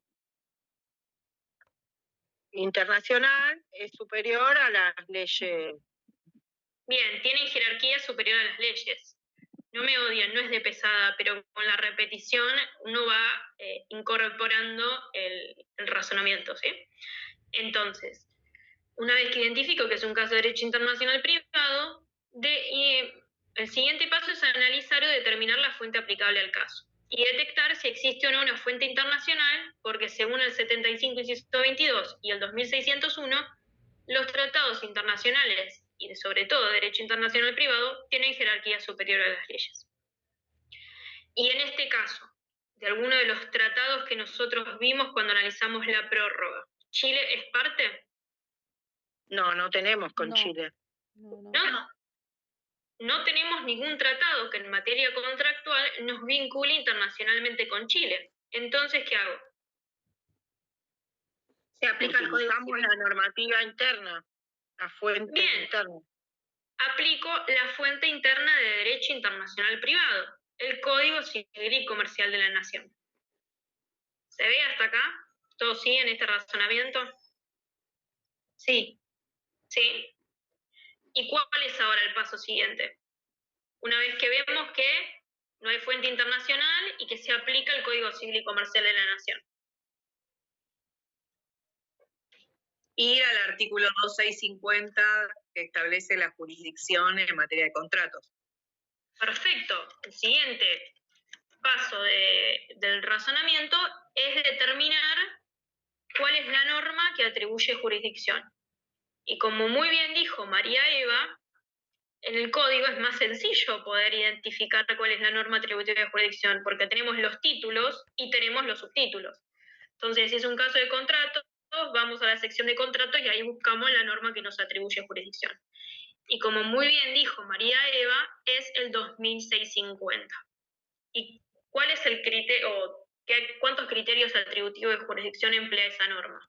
[SPEAKER 3] internacional es superior a las leyes.
[SPEAKER 1] Bien, tienen jerarquía superior a las leyes. No me odian, no es de pesada, pero con la repetición uno va incorporando el razonamiento, ¿sí? Entonces, una vez que identifico que es un caso de derecho internacional privado, el siguiente paso es analizar o determinar la fuente aplicable al caso y detectar si existe o no una fuente internacional, porque según el 75 inciso 22 y el 2601, los tratados internacionales y sobre todo derecho internacional privado tienen jerarquía superior a las leyes. Y en este caso, de alguno de los tratados que nosotros vimos cuando analizamos la prórroga, ¿Chile es parte?
[SPEAKER 3] No tenemos con Chile.
[SPEAKER 1] No tenemos ningún tratado que en materia contractual nos vincule internacionalmente con Chile. Entonces, ¿qué hago?
[SPEAKER 3] Se aplica el Código Civil. La normativa interna, la fuente interna.
[SPEAKER 1] Aplico la fuente interna de derecho internacional privado, el Código Civil y Comercial de la Nación. ¿Se ve hasta acá? ¿Todos siguen este razonamiento?
[SPEAKER 2] Sí.
[SPEAKER 1] ¿Sí? ¿Y cuál es ahora el paso siguiente? Una vez que vemos que no hay fuente internacional y que se aplica el Código Civil y Comercial de la Nación.
[SPEAKER 9] Ir al artículo 2650 que establece la jurisdicción en materia de contratos.
[SPEAKER 1] Perfecto. El siguiente paso del razonamiento es determinar cuál es la norma que atribuye jurisdicción. Y como muy bien dijo María Eva, en el código es más sencillo poder identificar cuál es la norma atributiva de jurisdicción, porque tenemos los títulos y tenemos los subtítulos. Entonces, si es un caso de contrato, vamos a la sección de contratos y ahí buscamos la norma que nos atribuye jurisdicción. Y como muy bien dijo María Eva, es el 2650. ¿Y cuál es el criterio, cuántos criterios atributivos de jurisdicción emplea esa norma?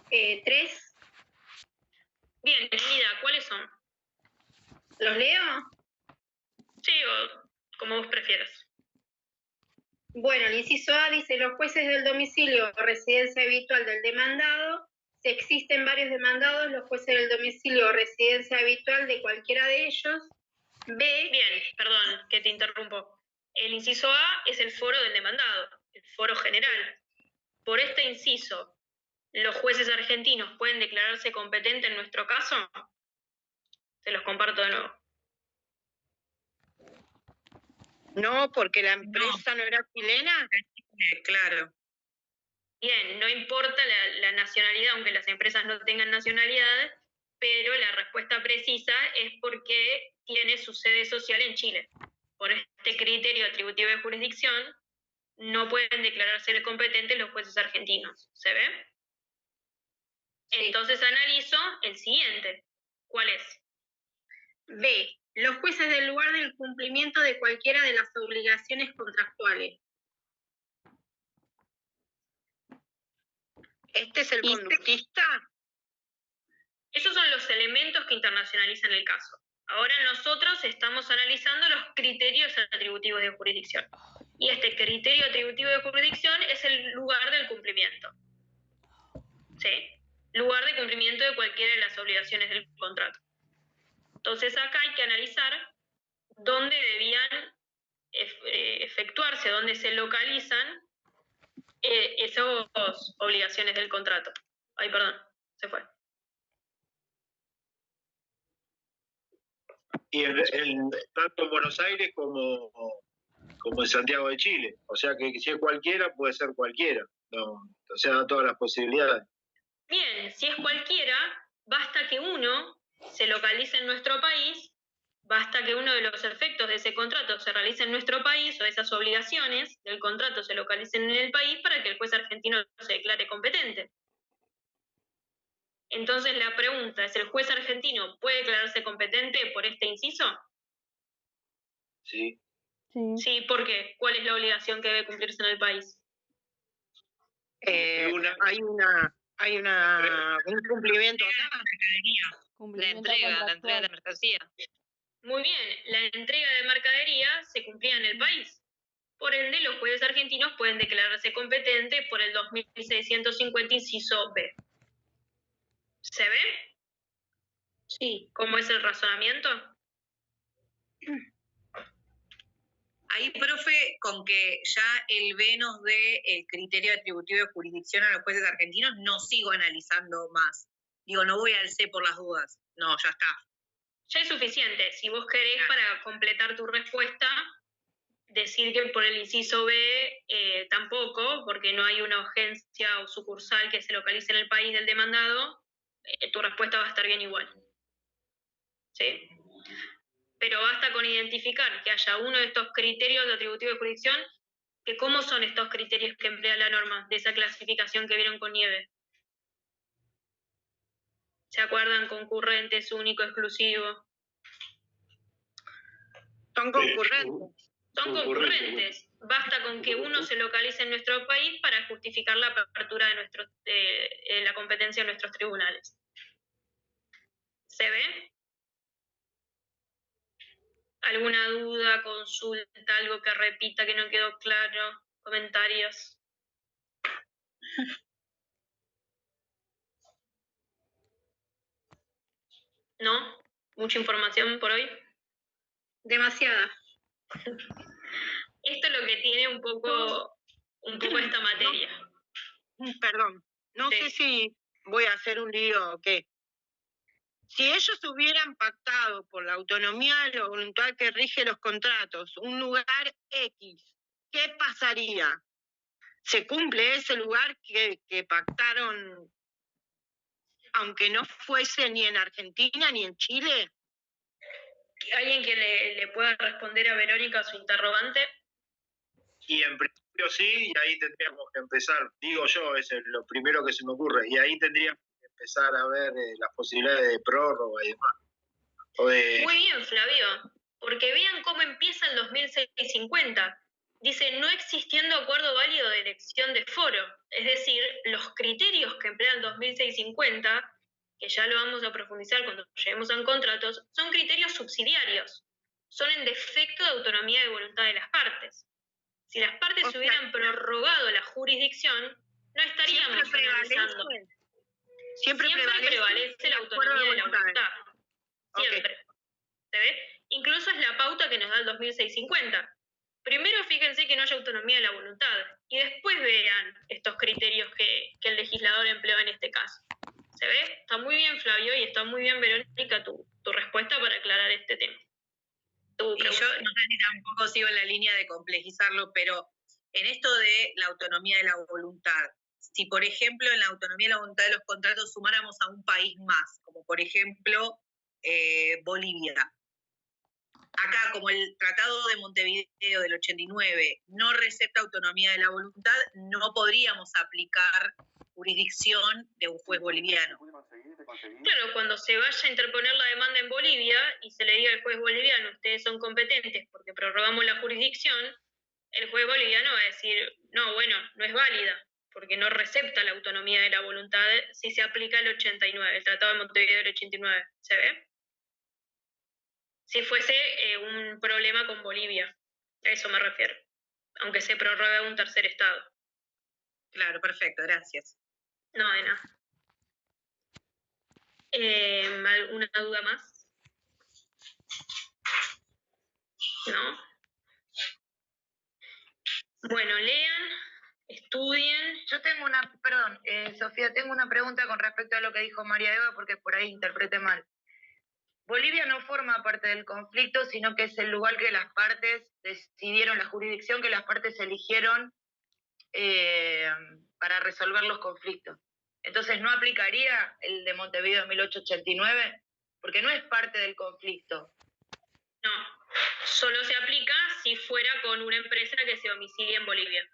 [SPEAKER 2] 3.
[SPEAKER 1] Bien, Nida, ¿cuáles son?
[SPEAKER 2] ¿Los leo?
[SPEAKER 1] Sí, o como vos prefieras.
[SPEAKER 2] Bueno, el inciso A dice: los jueces del domicilio o residencia habitual del demandado. Si existen varios demandados, los jueces del domicilio o residencia habitual de cualquiera de ellos. B.
[SPEAKER 1] Bien, perdón que te interrumpo. El inciso A es el foro del demandado, el foro general. Por este inciso, ¿los jueces argentinos pueden declararse competentes en nuestro caso? Se los comparto de nuevo.
[SPEAKER 3] No, porque la empresa no era chilena.
[SPEAKER 9] Claro.
[SPEAKER 1] Bien, no importa la nacionalidad, aunque las empresas no tengan nacionalidad, pero la respuesta precisa es porque tiene su sede social en Chile. Por este criterio atributivo de jurisdicción, no pueden declararse competentes los jueces argentinos. ¿Se ve? Sí. Entonces analizo el siguiente. ¿Cuál es?
[SPEAKER 2] B.
[SPEAKER 14] Los jueces del lugar del cumplimiento de cualquiera de las obligaciones contractuales.
[SPEAKER 3] ¿Este es el conductista?
[SPEAKER 1] Esos son los elementos que internacionalizan el caso. Ahora nosotros estamos analizando los criterios atributivos de jurisdicción. Y este criterio atributivo de jurisdicción es el lugar del cumplimiento. ¿Sí? Lugar de cumplimiento de cualquiera de las obligaciones del contrato. Entonces acá hay que analizar dónde debían efectuarse, dónde se localizan esas obligaciones del contrato. Ay, perdón, se fue.
[SPEAKER 5] Y tanto en Buenos Aires como en Santiago de Chile. O sea que si es cualquiera, puede ser cualquiera. No, o sea, da todas las posibilidades.
[SPEAKER 1] Bien, si es cualquiera, basta que uno se localice en nuestro país, basta que uno de los efectos de ese contrato se realice en nuestro país o esas obligaciones del contrato se localicen en el país para que el juez argentino se declare competente. Entonces la pregunta es, ¿el juez argentino puede declararse competente por este inciso?
[SPEAKER 5] Sí.
[SPEAKER 1] Sí, ¿por qué? ¿Cuál es la obligación que debe cumplirse en el país?
[SPEAKER 3] Hay un cumplimiento acá.
[SPEAKER 1] La entrega de mercancía. Muy bien, la entrega de mercadería se cumplía en el país. Por ende, los jueces argentinos pueden declararse competentes por el 2650 inciso B. ¿Se ve?
[SPEAKER 14] Sí.
[SPEAKER 1] ¿Cómo es el razonamiento?
[SPEAKER 9] Ahí, profe, con que ya el B nos dé el criterio atributivo de jurisdicción a los jueces argentinos, no sigo analizando más. Digo, no voy al C por las dudas. No, ya está.
[SPEAKER 1] Ya es suficiente. Si vos querés, para completar tu respuesta, decir que por el inciso B tampoco, porque no hay una agencia o sucursal que se localice en el país del demandado, tu respuesta va a estar bien igual. ¿Sí? Pero basta con identificar que haya uno de estos criterios de atributivo de jurisdicción, que cómo son estos criterios que emplea la norma de esa clasificación que vieron con Nieve. ¿Se acuerdan? Concurrentes, único, exclusivo.
[SPEAKER 3] Son concurrentes.
[SPEAKER 1] Son concurrentes. Basta con que uno se localice en nuestro país para justificar la apertura de la competencia de nuestros tribunales. ¿Se ve? ¿Alguna duda, consulta, algo que repita que no quedó claro? ¿Comentarios? ¿No? ¿Mucha información por hoy?
[SPEAKER 14] Demasiada.
[SPEAKER 1] Esto es lo que tiene un poco esta materia.
[SPEAKER 3] Perdón, no sé si voy a hacer un lío o qué. Si ellos hubieran pactado por la autonomía de la voluntad que rige los contratos un lugar X, ¿qué pasaría? ¿Se cumple ese lugar que pactaron, aunque no fuese ni en Argentina ni en Chile?
[SPEAKER 1] ¿Alguien que le pueda responder a Verónica su interrogante?
[SPEAKER 5] Y en principio sí, y ahí tendríamos que empezar, digo yo, es lo primero que se me ocurre, y ahí tendríamos que empezar a ver las posibilidades de prórroga y demás.
[SPEAKER 1] Muy bien, Flavio, porque vean cómo empieza el 2650. Dice, no existiendo acuerdo válido de elección de foro. Es decir, los criterios que emplea el 2650, que ya lo vamos a profundizar cuando lleguemos a contratos, son criterios subsidiarios. Son en defecto de autonomía de voluntad de las partes. Si las partes hubieran prorrogado la jurisdicción, no estaríamos analizando. Siempre prevalece la autonomía de la voluntad. Siempre. ¿Se ve? Incluso es la pauta que nos da el 2650. Primero fíjense que no haya autonomía de la voluntad y después vean estos criterios que el legislador empleó en este caso. ¿Se ve? Está muy bien, Flavio, y está muy bien, Verónica, tu respuesta para aclarar este tema.
[SPEAKER 9] Y yo no sé si tampoco sigo en la línea de complejizarlo, pero en esto de la autonomía de la voluntad, si por ejemplo en la autonomía de la voluntad de los contratos sumáramos a un país más, como por ejemplo Bolivia. Acá, como el Tratado de Montevideo del 89 no recepta autonomía de la voluntad, no podríamos aplicar jurisdicción de un juez boliviano.
[SPEAKER 1] Claro, cuando se vaya a interponer la demanda en Bolivia y se le diga al juez boliviano, ustedes son competentes porque prorrogamos la jurisdicción, el juez boliviano va a decir, no, bueno, no es válida, porque no recepta la autonomía de la voluntad si se aplica el 89, el Tratado de Montevideo del 89, ¿se ve? Si fuese un problema con Bolivia, a eso me refiero, aunque se prorrogue a un tercer estado.
[SPEAKER 9] Claro, perfecto, gracias.
[SPEAKER 1] No, de nada. ¿Alguna duda más? ¿No? Bueno, lean, estudien.
[SPEAKER 6] Yo tengo Sofía, tengo una pregunta con respecto a lo que dijo María Eva, porque por ahí interpreté mal. Bolivia no forma parte del conflicto, sino que es el lugar que las partes decidieron, la jurisdicción que las partes eligieron para resolver los conflictos. Entonces, ¿no aplicaría el de Montevideo de 1889? Porque no es parte del conflicto.
[SPEAKER 1] No, solo se aplica si fuera con una empresa que se domicilia en Bolivia.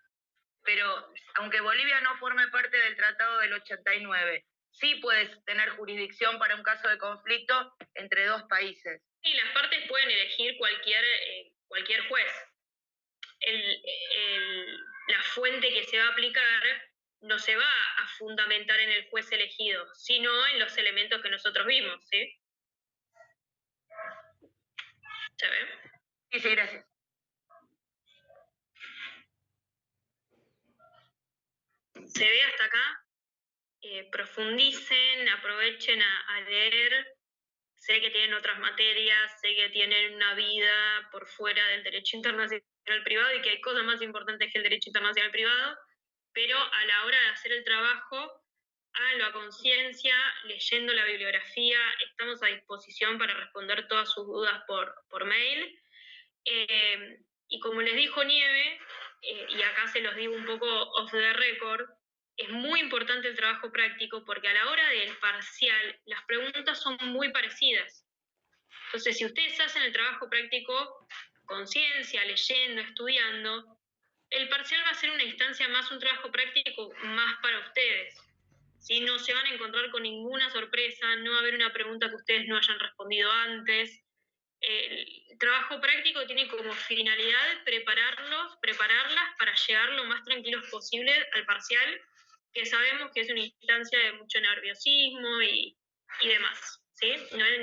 [SPEAKER 6] Pero aunque Bolivia no forme parte del Tratado del 89, sí puedes tener jurisdicción para un caso de conflicto entre dos países.
[SPEAKER 1] Sí, las partes pueden elegir cualquier juez. La fuente que se va a aplicar no se va a fundamentar en el juez elegido, sino en los elementos que nosotros vimos, ¿sí? ¿Se ve?
[SPEAKER 6] Sí, gracias.
[SPEAKER 1] ¿Se ve hasta acá? Profundicen, aprovechen a leer. Sé que tienen otras materias, sé que tienen una vida por fuera del derecho internacional privado y que hay cosas más importantes que el derecho internacional privado, pero a la hora de hacer el trabajo, háganlo a conciencia, leyendo la bibliografía, estamos a disposición para responder todas sus dudas por mail. Y como les dijo Nieve, y acá se los digo un poco off the record, es muy importante el trabajo práctico porque a la hora del parcial las preguntas son muy parecidas. Entonces, si ustedes hacen el trabajo práctico con ciencia, leyendo, estudiando, el parcial va a ser una instancia más, un trabajo práctico más para ustedes. ¿Sí? No se van a encontrar con ninguna sorpresa, no va a haber una pregunta que ustedes no hayan respondido antes. El trabajo práctico tiene como finalidad prepararlas para llegar lo más tranquilos posible al parcial, que sabemos que es una instancia de mucho nerviosismo y demás, ¿sí? No es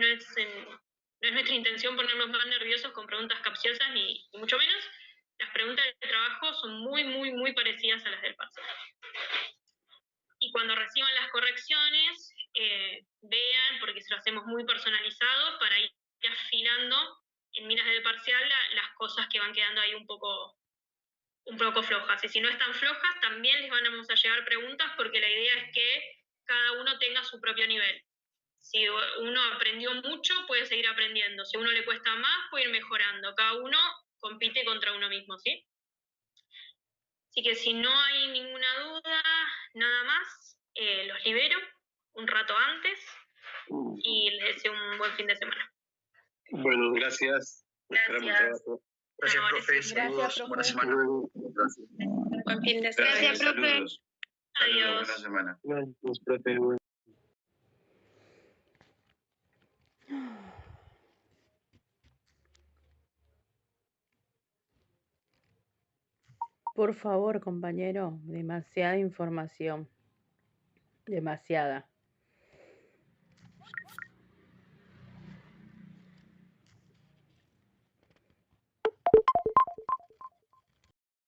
[SPEAKER 1] nuestra intención ponernos más nerviosos con preguntas capciosas, ni mucho menos. Las preguntas de trabajo son muy, muy, muy parecidas a las del parcial. Y cuando reciban las correcciones, vean, porque se lo hacemos muy personalizado, para ir afilando en miras del parcial las cosas que van quedando ahí un poco flojas. Y si no están flojas, también les vamos a llegar preguntas, porque la idea es que cada uno tenga su propio nivel. Si uno aprendió mucho, puede seguir aprendiendo. Si a uno le cuesta más, puede ir mejorando. Cada uno compite contra uno mismo, ¿sí? Así que si no hay ninguna duda, nada más, los libero un rato antes y les deseo un buen fin de semana.
[SPEAKER 8] Bueno, gracias.
[SPEAKER 1] Gracias.
[SPEAKER 15] Gracias, profe.
[SPEAKER 7] Gracias,
[SPEAKER 15] Saludos.
[SPEAKER 7] profe.
[SPEAKER 15] Buena semana. Gracias.
[SPEAKER 10] Buen fin de semana.
[SPEAKER 15] Gracias, profe. Saludos.
[SPEAKER 1] Adiós.
[SPEAKER 15] Buena semana.
[SPEAKER 8] Gracias, profe.
[SPEAKER 7] Por favor, compañero, demasiada información. Demasiada.